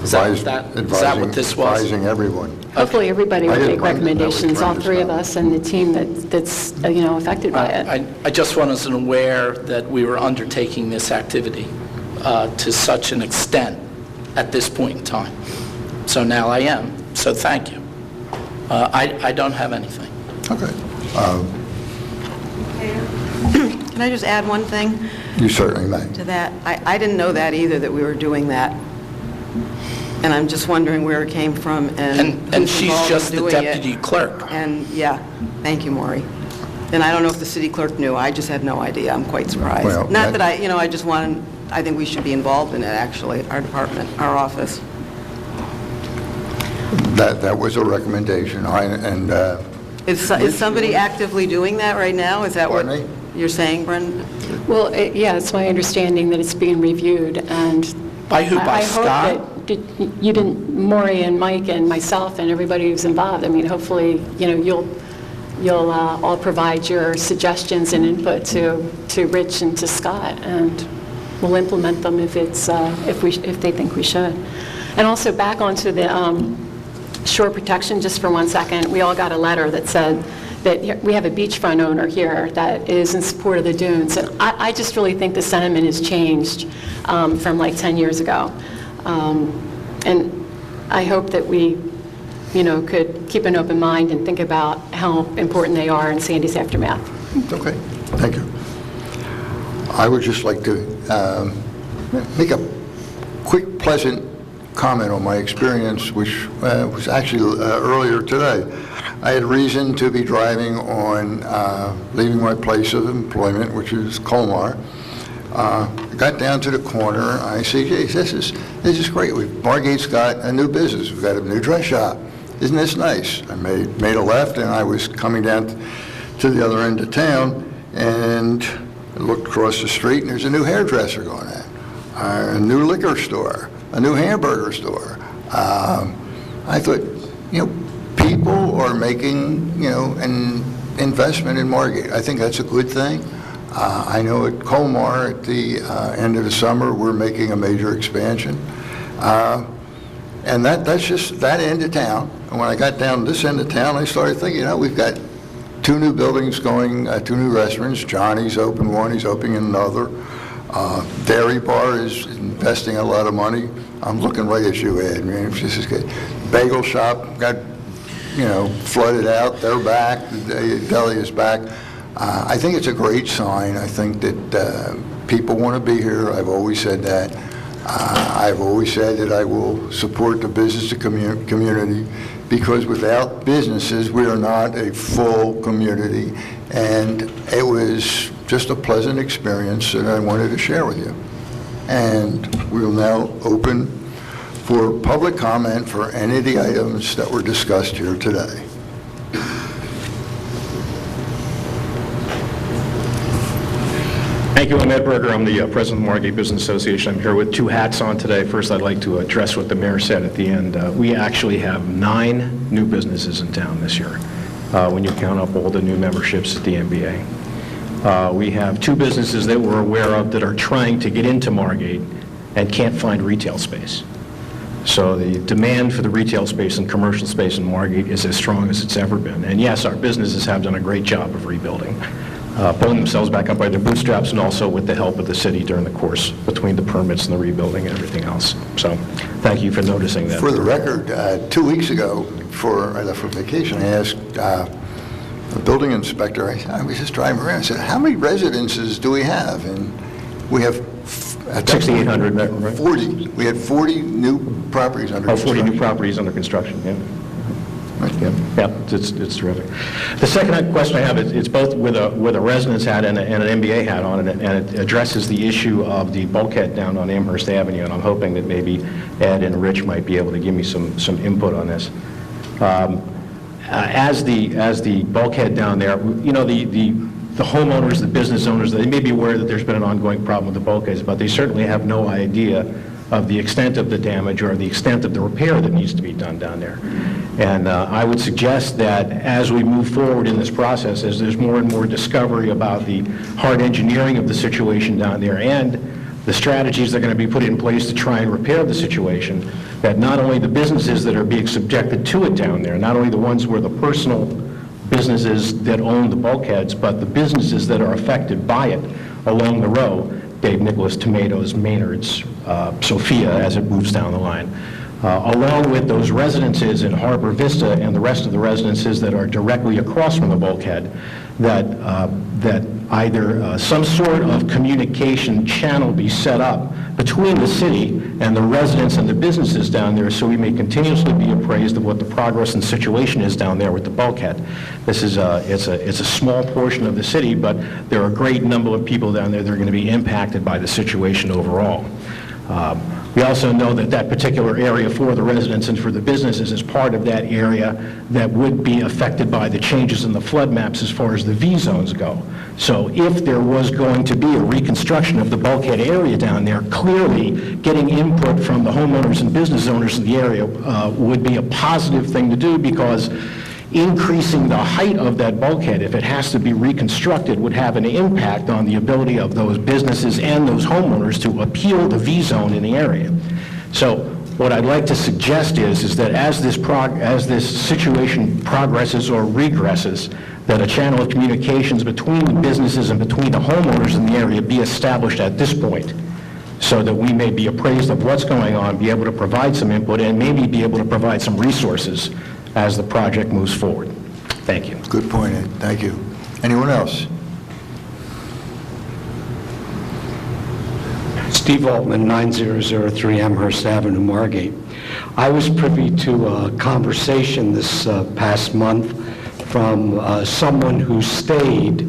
B: Is that what this was?
A: Advising everyone.
D: Hopefully, everybody
A: I
D: will
A: didn't
D: make
A: write it. That was
D: recommendations, all
A: Brenda's
D: 3 of
A: comment.
D: us and the team that's affected by it.
B: I just wasn't aware that we were undertaking this activity to such an extent at this point in time. So now I am, so thank you. I don't have anything.
A: Okay.
H: Can I just add one thing
A: You certainly may.
H: to that? I didn't know that either, that we were doing that. And I'm just wondering where it came from and
B: And
H: who's
B: she's
H: involved in
B: just the
H: doing it.
B: deputy clerk.
H: And, yeah, thank you, Maury. And I don't know if the city clerk knew, I just had no idea, I'm quite surprised.
A: Well,
H: Not that I just wanted, I think we should be involved in it, actually, our department, our office.
A: That was a recommendation,
H: Is somebody actively doing that right now? Is that what
A: Pardon me?
H: you're saying, Brendan?
D: Well, yeah, it's my understanding that it's being reviewed, and
B: By who? By
D: I hope
B: Scott?
D: that you didn't, Maury and Mike and myself and everybody who's involved, I mean, hopefully, you'll all provide your suggestions and input to Rich and to Scott, and we'll implement them if they think we should. And also, back onto the shore protection, just for 1 second, we all got a letter that said that we have a beachfront owner here that is in support of the dunes. And I just really think the sentiment has changed from like 10 years ago. And I hope that we, could keep an open mind and think about how important they are in Sandy's aftermath.
A: Okay, thank you. I would just like to make a quick, pleasant comment on my experience, which was actually earlier today. I had reason to be driving on, leaving my place of employment, which is Colmar. I got down to the corner, I see, geez, this is great. Margate's got a new business. We've got a new dress shop. Isn't this nice? I made a left, and I was coming down to the other end of town, and I looked across the street, and there's a new hairdresser going in, a new liquor store, a new hamburger store. I thought, people are making, an investment in Margate. I think that's a good thing. I know at Colmar, at the end of the summer, we're making a major expansion. And that's just that end of town. And when I got down this end of town, I started thinking, we've got 2 new buildings going, 2 new restaurants. Johnny's opened one, he's opening another. Dairy Bar is investing a lot of money. I'm looking right at you, Ed. This is good. Bagel shop got, flooded out. They're back. The deli is back. I think it's a great sign. I think that people want to be here. I've always said that. I've always said that I will support the business community, because without businesses, we are not a full community. And it was just a pleasant experience that I wanted to share with you. And we'll now open for public comment for any of the items that were discussed here today.
O: Thank you. I'm Ed Berger. I'm the president of the Margate Business Association. I'm here with two hats on today. First, I'd like to address what the mayor said at the end. We actually have 9 new businesses in town this year, when you count up all the new memberships at the MBA. We have 2 businesses that we're aware of that are trying to get into Margate and can't find retail space. So the demand for the retail space and commercial space in Margate is as strong as it's ever been. And yes, our businesses have done a great job of rebuilding, pulling themselves back up by their bootstraps, and also with the help of the city during the course between the permits and the rebuilding and everything else. So thank you for noticing that.
A: For the record, 2 weeks ago, before I left for vacation, I asked the building inspector, I was just driving around, I said, how many residences do we have? And we have, at that
O: 6,800, right?
A: 40. We had 40 new properties under construction.
O: 40 new properties under construction, yeah. Yeah, it's terrific. The second question I have, it's both with a residence hat and an MBA hat on, and it addresses the issue of the bulkhead down on Amherst Avenue, and I'm hoping that maybe Ed and Rich might be able to give me some input on this. As the bulkhead down there, you know, the homeowners, the business owners, they may be aware that there's been an ongoing problem with the bulkheads, but they certainly have no idea of the extent of the damage or the extent of the repair that needs to be done down there. And I would suggest that as we move forward in this process, as there's more and more discovery about the hard engineering of the situation down there and the strategies that are going to be put in place to try and repair the situation, that not only the businesses that are being subjected to it down there, not only the ones where the personal businesses that own the bulkheads, but the businesses that are affected by it along the row, Dave Nicholas, Tomatoes, Maynard's, Sophia, as it moves down the line, along with those residences in Harbor Vista and the rest of the residences that are directly across from the bulkhead, that either some sort of communication channel be set up between the city and the residents and the businesses down there, so we may continuously be appraised of what the progress and situation is down there with the bulkhead. This is it's a small portion of the city, but there are a great number of people down there that are going to be impacted by the situation overall. We also know that that particular area for the residents and for the businesses is part of that area that would be affected by the changes in the flood maps as far as the V zones go. So if there was going to be a reconstruction of the bulkhead area down there, clearly getting input from the homeowners and business owners in the area would be a positive thing to do, because increasing the height of that bulkhead, if it has to be reconstructed, would have an impact on the ability of those businesses and those homeowners to appeal the V-zone in the area. So what I'd like to suggest is that as this situation progresses or regresses, that a channel of communications between the businesses and between the homeowners in the area be established at this point, so that we may be appraised of what's going on, be able to provide some input, and maybe be able to provide some resources as the project moves forward. Thank you.
A: Good point, Ed. Thank you. Anyone else?
P: Steve Altman, 9003 Amherst Avenue, Margate. I was privy to a conversation this past month from someone who stayed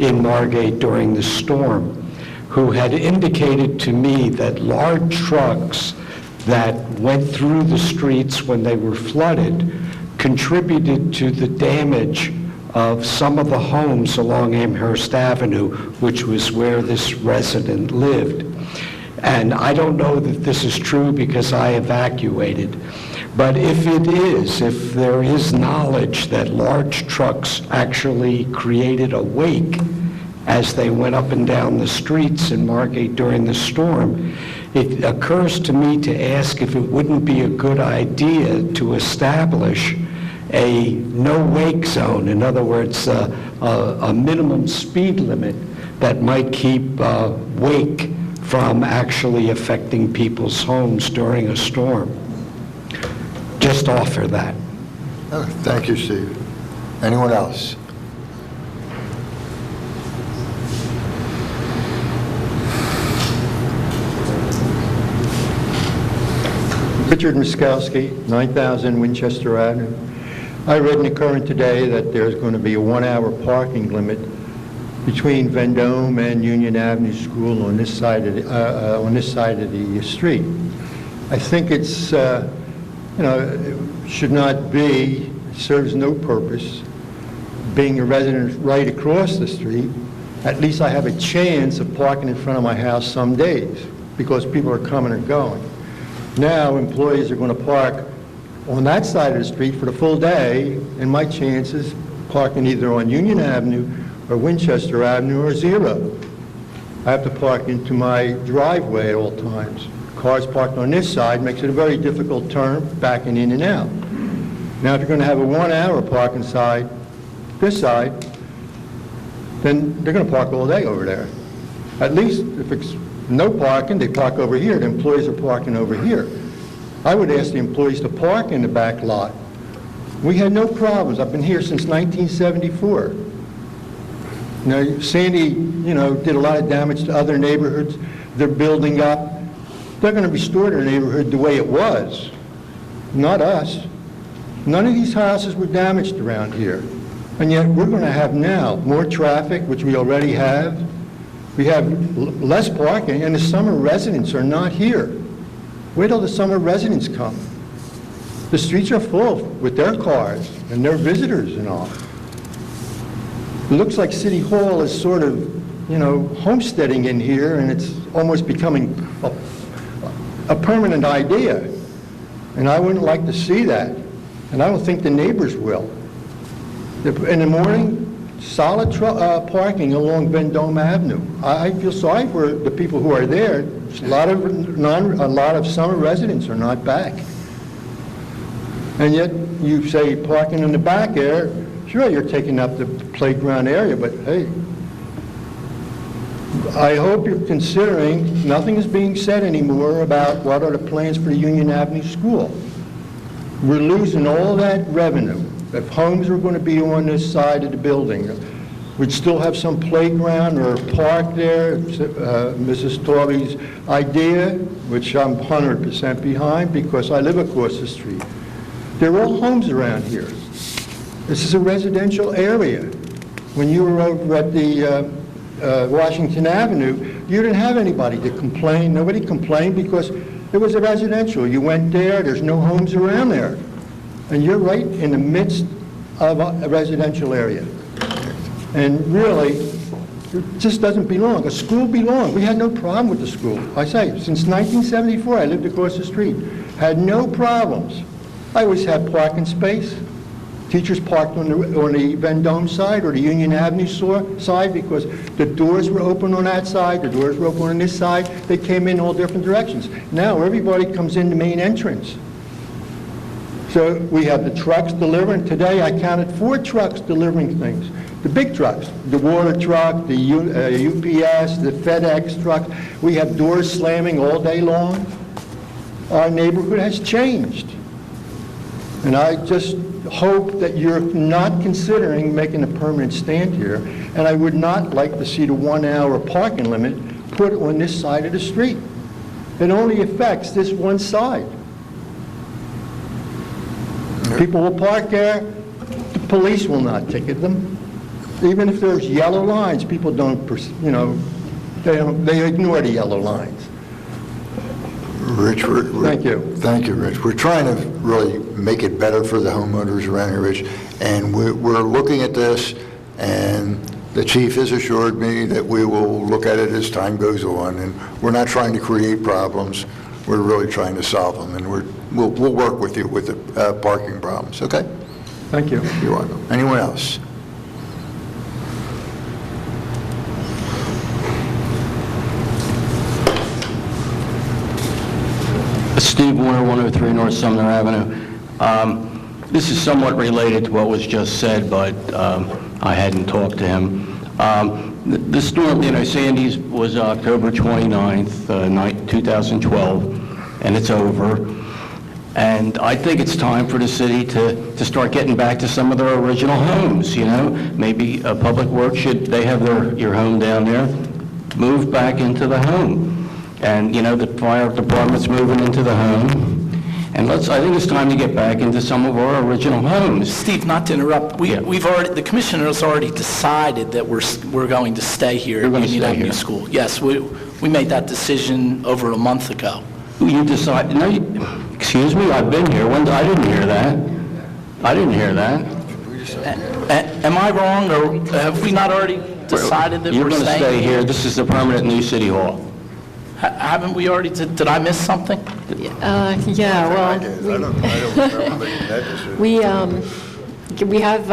P: in Margate during the storm, who had indicated to me that large trucks that went through the streets when they were flooded contributed to the damage of some of the homes along Amherst Avenue, which was where this resident lived. And I don't know that this is true because I evacuated, but if it is, if there is knowledge that large trucks actually created a wake as they went up and down the streets in Margate during the storm, it occurs to me to ask if it wouldn't be a good idea to establish a no-wake zone, in other words, a minimum speed limit that might keep wake from actually affecting people's homes during a storm. Just offer that.
A: Oh, thank you, Steve. Anyone else?
Q: Richard Muskowski, 9000 Winchester Avenue. I read in the Current today that there's going to be a 1-hour parking limit between Vendome and Union Avenue School on this side of the street. I think it's, it should not be, it serves no purpose. Being a resident right across the street, at least I have a chance of parking in front of my house some days because people are coming or going. Now, employees are going to park on that side of the street for the full day, and my chances parking either on Union Avenue or Winchester Avenue are zero. I have to park into my driveway at all times. Cars parked on this side makes it a very difficult turn backing in and out. Now, if you're going to have a 1 hour parking side, this side, then they're going to park all day over there. At least if it's no parking, they park over here. The employees are parking over here. I would ask the employees to park in the back lot. We had no problems. I've been here since 1974. Now, Sandy, did a lot of damage to other neighborhoods. They're building up. They're going to restore their neighborhood the way it was, not us. None of these houses were damaged around here. And yet we're going to have now more traffic, which we already have. We have less parking, and the summer residents are not here. Wait till the summer residents come. The streets are full with their cars and their visitors and all. It looks like City Hall is sort of, homesteading in here, and it's almost becoming a permanent idea. And I wouldn't like to see that. And I don't think the neighbors will. In the morning, solid parking along Vendome Avenue. I feel sorry for the people who are there. A lot of summer residents are not back. And yet you say parking in the back there, sure, you're taking up the playground area, but hey, I hope you're considering, nothing is being said anymore about what are the plans for the Union Avenue School. We're losing all that revenue. If homes are going to be on this side of the building, we'd still have some playground or park there. Mrs. Torley's idea, which I'm 100% behind because I live across the street. There are all homes around here. This is a residential area. When you were over at the Washington Avenue, you didn't have anybody to complain. Nobody complained because it was a residential. You went there, there's no homes around there. And you're right in the midst of a residential area. And really, it just doesn't belong. A school belongs. We had no problem with the school. I say, since 1974, I lived across the street. Had no problems. I always had parking space. Teachers parked on the Vendome side or the Union Avenue side because the doors were open on that side, the doors were open on this side. They came in all different directions. Now everybody comes in the main entrance. So we have the trucks delivering. Today I counted 4 trucks delivering things. The big trucks, the water truck, the UPS, the FedEx truck. We have doors slamming all day long. Our neighborhood has changed. And I just hope that you're not considering making a permanent stand here. And I would not like to see the 1 hour parking limit put on this side of the street. It only affects this one side. People will park there, the police will not ticket them. Even if there's yellow lines, people don't, they ignore the yellow lines.
A: Rich,
Q: Thank you.
A: Thank you, Rich. We're trying to really make it better for the homeowners around here, Rich, and we're looking at this, and the chief has assured me that we will look at it as time goes on, and we're not trying to create problems. We're really trying to solve them, and we'll work with you with the parking problems, okay?
Q: Thank you.
A: You're welcome. Anyone else?
R: Steve Warner, 103 North Sumner Avenue. This is somewhat related to what was just said, but I hadn't talked to him. The storm, Sandy's was October 29th, 2012, and it's over. And I think it's time for the city to start getting back to some of their original homes, Maybe Public Works, they have your home down there, move back into the home. And, the fire department's moving into the home. And I think it's time to get back into some of our original homes.
B: Steve, not to interrupt, the commissioners already decided that we're going to stay here at Union Avenue School. Yes, we made that decision over a month ago.
R: You decided, no, excuse me, I've been here. I didn't hear that. I didn't hear that.
B: Am I wrong, or have we not already decided that
R: You're
B: we're
R: going to
B: staying?
R: stay here. This is the permanent new city hall.
B: Haven't we already, did I miss something?
D: Yeah, well, we have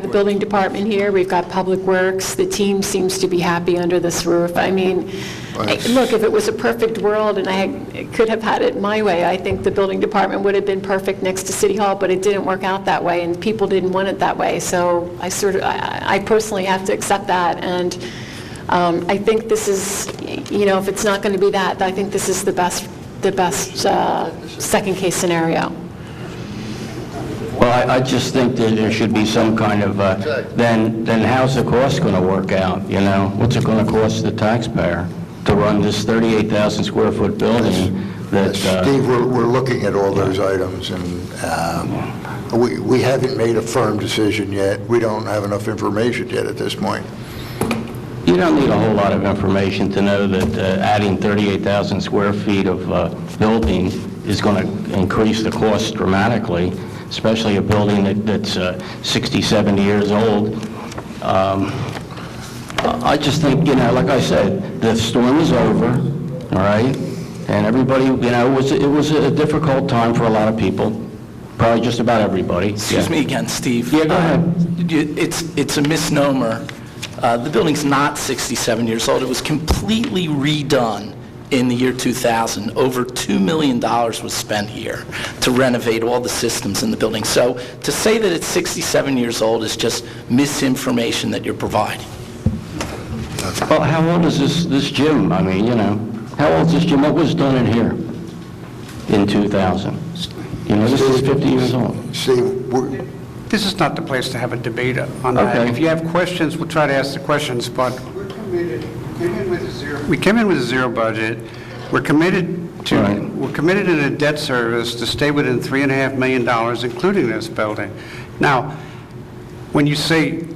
D: the building department here, we've got Public Works, the team seems to be happy under this roof. I mean, look, if it was a perfect world and I could have had it my way, I think the building department would have been perfect next to City Hall, but it didn't work out that way, and people didn't want it that way, so I personally have to accept that, and I think this is, if it's not going to be that, I think this is the best second case scenario.
R: Well, I just think that there should be some kind of, then how's the cost going to work out, What's it going to cost the taxpayer to run this 38,000 square foot building that...
A: Steve, we're looking at all those items, and we haven't made a firm decision yet. We don't have enough information yet at this point.
R: You don't need a whole lot of information to know that adding 38,000 square feet of building is going to increase the cost dramatically, especially a building that's 60, 70 years old. I just think, like I said, the storm is over, all right? And everybody, it was a difficult time for a lot of people, probably just about everybody.
B: Excuse me again, Steve.
R: Yeah, go ahead.
B: It's a misnomer. The building's not 67 years old. It was completely redone in the year 2000. Over $2 million was spent here to renovate all the systems in the building. So to say that it's 67 years old is just misinformation that you're providing.
R: Well, how old is this gym? I mean, how old is this gym? What was done in here in 2000? This is 50 years old.
E: This is not the place to have a debate on that.
R: Okay.
E: If you have questions, we'll try to ask the questions, but we came in with a zero budget. We're committed in a debt service to stay within $3.5 million, including this building. Now, when you say,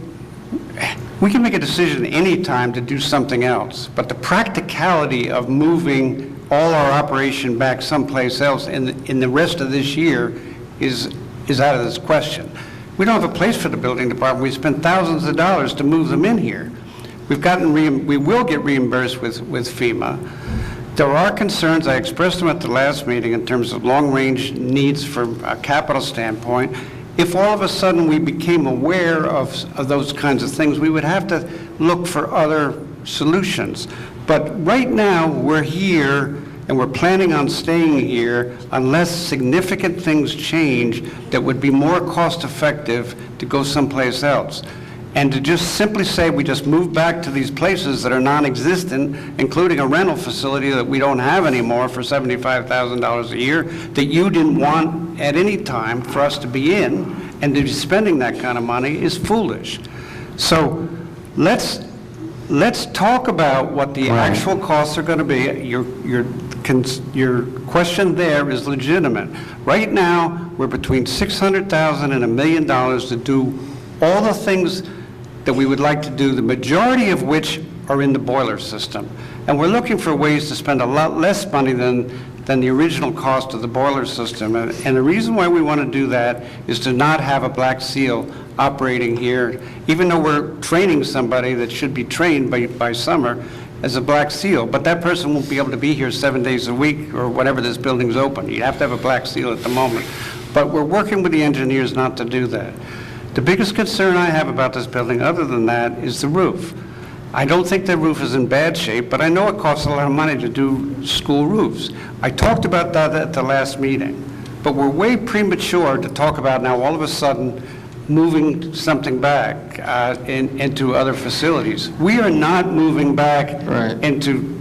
E: we can make a decision any time to do something else, but the practicality of moving all our operation back someplace else in the rest of this year is out of this question. We don't have a place for the building department. We spent thousands of dollars to move them in here. We will get reimbursed with FEMA. There are concerns, I expressed them at the last meeting, in terms of long-range needs from a capital standpoint. If all of a sudden we became aware of those kinds of things, we would have to look for other solutions. But right now, we're here, and we're planning on staying here unless significant things change that would be more cost-effective to go someplace else. And to just simply say we just move back to these places that are non-existent, including a rental facility that we don't have anymore for $75,000 a year, that you didn't want at any time for us to be in, and to be spending that kind of money is foolish. So let's talk about what the actual costs are going to be. Your question there is legitimate. Right now, we're between $600,000 and $1 million to do all the things that we would like to do, the majority of which are in the boiler system. And we're looking for ways to spend a lot less money than the original cost of the boiler system. And the reason why we want to do that is to not have a Black Seal operating here, even though we're training somebody that should be trained by summer as a Black Seal, but that person won't be able to be here 7 days a week or whatever this building's open. You have to have a Black Seal at the moment. But we're working with the engineers not to do that. The biggest concern I have about this building, other than that, is the roof. I don't think the roof is in bad shape, but I know it costs a lot of money to do school roofs. I talked about that at the last meeting, but we're way premature to talk about now all of a sudden moving something back into other facilities. We are not moving back into,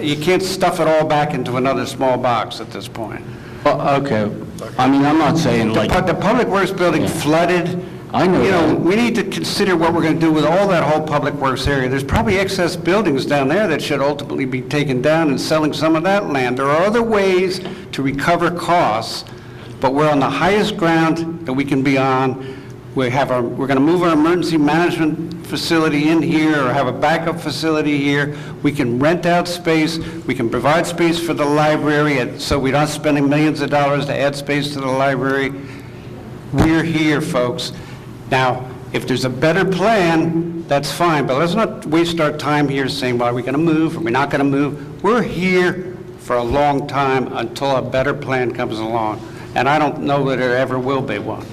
E: you can't stuff it all back into another small box at this point.
R: Well, okay. I mean, I'm not saying like...
E: The Public Works building flooded
R: I know
E: You know,
R: that.
E: we need to consider what we're going to do with all that whole public works area. There's probably excess buildings down there that should ultimately be taken down and selling some of that land. There are other ways to recover costs, but we're on the highest ground that we can be on. We're going to move our emergency management facility in here or have a backup facility here. We can rent out space. We can provide space for the library so we're not spending millions of dollars to add space to the library. We're here, folks. Now, if there's a better plan, that's fine, but let's not waste our time here saying, well, are we going to move? Are we not going to move? We're here for a long time until a better plan comes along, and I don't know that there ever will be one.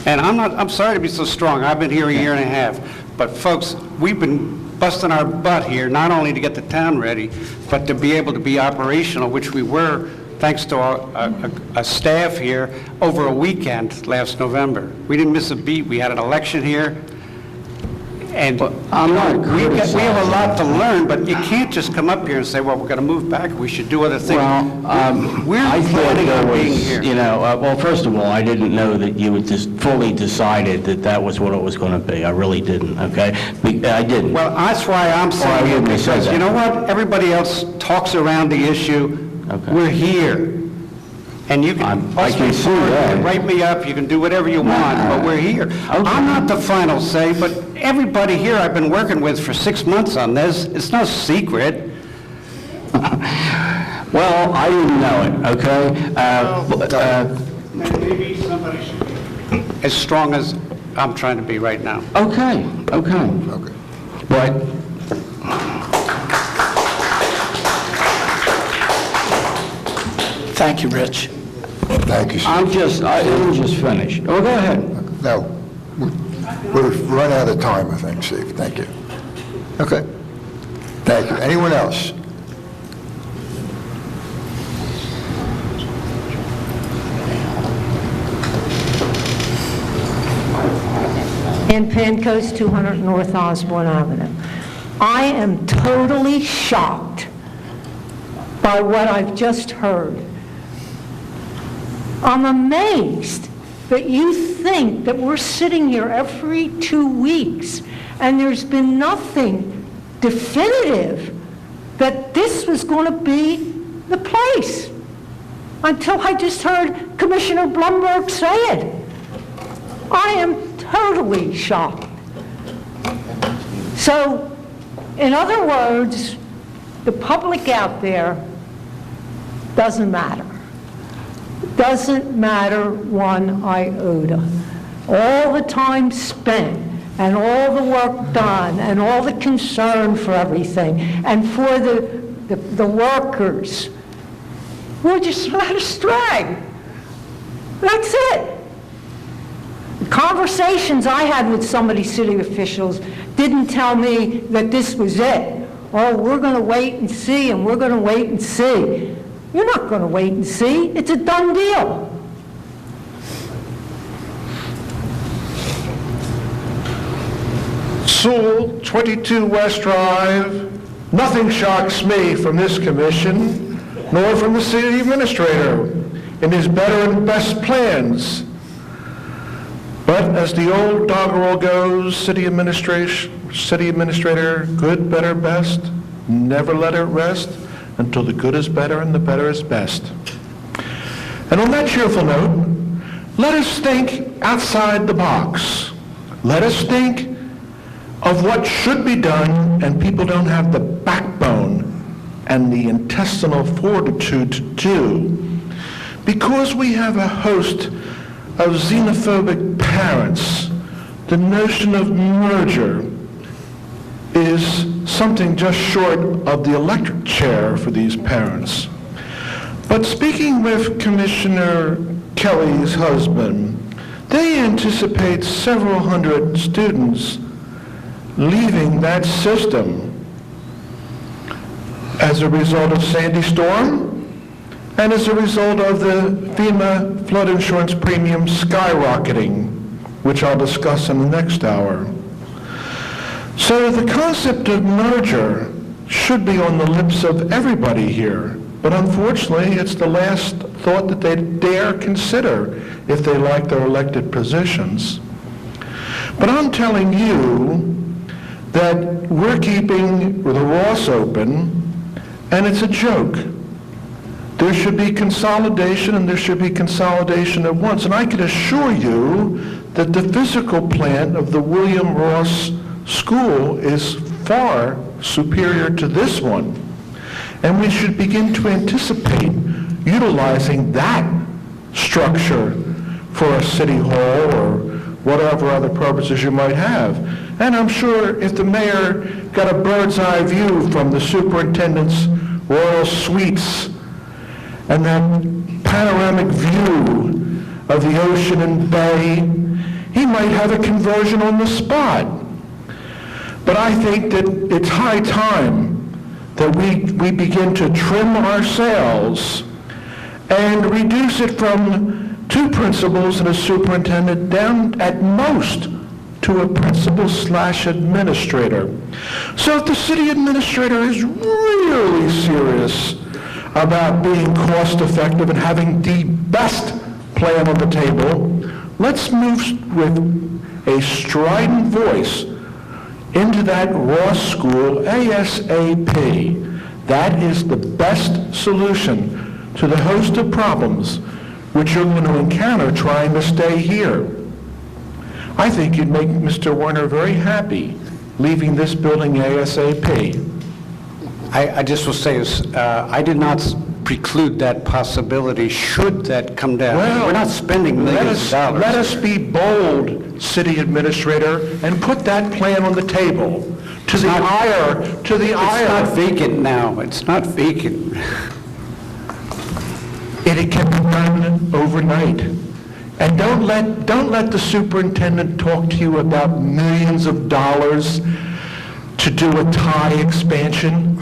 E: And I'm sorry to be so strong. I've been here a year and a half, but folks, we've been busting our butt here, not only to get the town ready, but to be able to be operational, which we were, thanks to a staff here, over a weekend last November. We didn't miss a beat. We had an election here. And
R: I'm not
E: we have a
R: criticizing.
E: lot to learn, but you can't just come up here and say, well, we're going to move back, we should do other things. We're
R: I thought
E: planning
R: there
E: on being
R: was,
E: here.
R: you know, well, first of all, I didn't know that you had just fully decided that that was what it was going to be. I really didn't, okay? I didn't.
E: Well, that's why I'm saying it,
R: wouldn't have said
E: because
R: that.
E: you know what? Everybody else talks around the issue.
R: Okay.
E: We're here. And you can
R: I
E: bust
R: can
E: me
R: see
E: forward, you
R: that.
E: can write me up, you can do whatever you want, but we're here. I'm not the final say, but everybody here I've been working with for 6 months on this. It's no secret.
R: Well, I didn't know it, okay?
E: Maybe somebody should be as strong as I'm trying to be right now.
R: Okay. But
B: Thank you, Rich.
A: Thank you, Steve.
R: I didn't just finish. Oh, go ahead.
A: No, we've run out of time, I think, Steve. Thank you. Okay. Thank you. Anyone else?
S: And Penco's 200 North Osborne Avenue. I am totally shocked by what I've just heard. I'm amazed that you think that we're sitting here every 2 weeks and there's been nothing definitive that this was going to be the place until I just heard Commissioner Blumberg say it. I am totally shocked. So, in other words, the public out there doesn't matter. Doesn't matter one iota. All the time spent and all the work done and all the concern for everything and for the workers, we're just led astray. That's it. The conversations I had with some of these city officials didn't tell me that this was it. Oh, we're going to wait and see, and we're going to wait and see. You're not going to wait and see. It's a done deal.
T: Sewell, 22 West Drive. Nothing shocks me from this commission, nor from the city administrator in his better and best plans. But as the old doggerel goes, city administrator, good, better, best, never let it rest until the good is better and the better is best. And on that cheerful note, let us think outside the box. Let us think of what should be done, and people don't have the backbone and the intestinal fortitude to do, because we have a host of xenophobic parents. The notion of merger is something just short of the electric chair for these parents. But speaking with Commissioner Kelly's husband, they anticipate several hundred students leaving that system as a result of Sandy Storm and as a result of the FEMA flood insurance premium skyrocketing, which I'll discuss in the next hour. So the concept of merger should be on the lips of everybody here, but unfortunately it's the last thought that they dare consider if they like their elected positions. But I'm telling you that we're keeping the Ross open, and it's a joke. There should be consolidation, and there should be consolidation at once. And I can assure you that the physical plant of the William Ross School is far superior to this one. And we should begin to anticipate utilizing that structure for a city hall or whatever other purposes you might have. And I'm sure if the mayor got a bird's eye view from the superintendent's royal suites and that panoramic view of the ocean and bay, he might have a conversion on the spot. But I think that it's high time that we begin to trim our sails and reduce it from 2 principals and a superintendent down at most to a principal/administrator. So if the city administrator is really serious about being cost-effective and having the best plan on the table, let's move with a strident voice into that Ross School ASAP. That is the best solution to the host of problems which you're going to encounter trying to stay here. I think you'd make Mr. Werner very happy leaving this building ASAP.
E: I just will say, I did not preclude that possibility should that come down.
T: Well,
E: we're not spending millions of dollars.
T: Let us be bold, city administrator, and put that plan on the table. To the ire.
E: It's not vacant now. It's not vacant.
T: It can be done overnight. And don't let the superintendent talk to you about millions of dollars to do a tie expansion.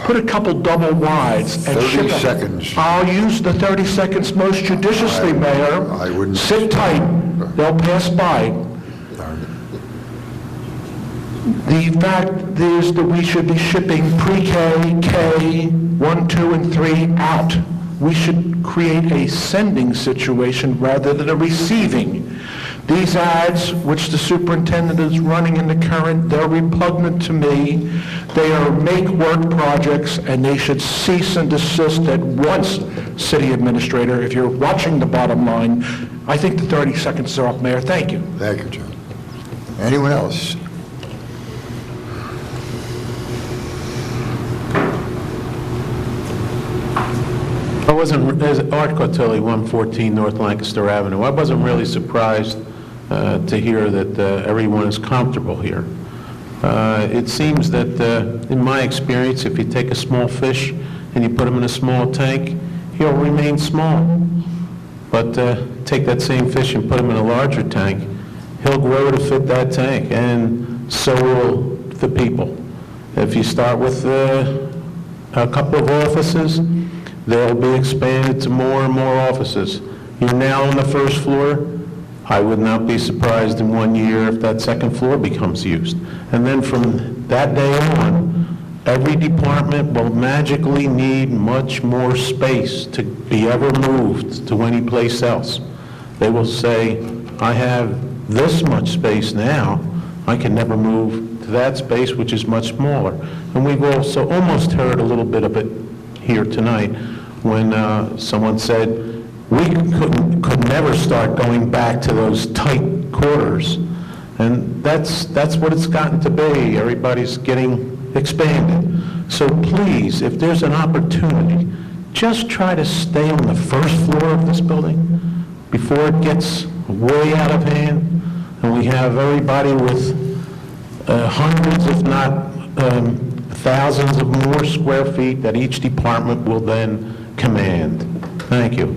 T: Put a couple double wides and
A: 30
T: ship them.
A: seconds.
T: I'll use the 30 seconds most judiciously, Mayor.
A: I wouldn't.
T: Sit tight. They'll pass by. The fact is that we should be shipping pre-K, K, 1, 2, and 3 out. We should create a sending situation rather than a receiving. These ads, which the superintendent is running in the current, they're repugnant to me. They are make-work projects, and they should cease and desist at once, city administrator. If you're watching the bottom line, I think the 30 seconds are up, Mayor. Thank you.
A: Thank you, John. Anyone else?
U: I wasn't, as Art Cautilli, 114 North Lancaster Avenue, I wasn't really surprised to hear that everyone is comfortable here. It seems that, in my experience, if you take a small fish and you put him in a small tank, he'll remain small. But take that same fish and put him in a larger tank, he'll grow to fit that tank, and so will the people. If you start with a couple of offices, they'll be expanded to more and more offices. You're now on the first floor. I would not be surprised in 1 year if that second floor becomes used. And then from that day on, every department will magically need much more space to be ever moved to any place else. They will say, I have this much space now, I can never move to that space, which is much smaller. And we've also almost heard a little bit of it here tonight when someone said, we could never start going back to those tight quarters. And that's what it's gotten to be. Everybody's getting expanded. So please, if there's an opportunity, just try to stay on the first floor of this building before it gets way out of hand and we have everybody with hundreds, if not thousands of more square feet that each department will then command. Thank you.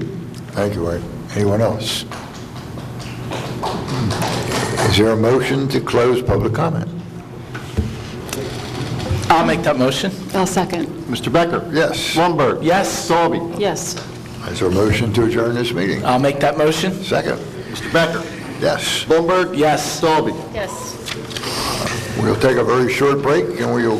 A: Thank you, Art. Anyone else? Is there a motion to close public comment?
B: I'll make that motion.
D: I'll second.
C: Mr. Becker?
A: Yes.
C: Blumberg?
B: Yes.
C: Dalby?
D: Yes.
A: Is there a motion to adjourn this meeting?
B: I'll make that motion.
A: Second.
C: Mr. Becker?
A: Yes.
C: Blumberg?
B: Yes.
C: Dalby?
D: Yes.
A: We'll take a very short break, and we'll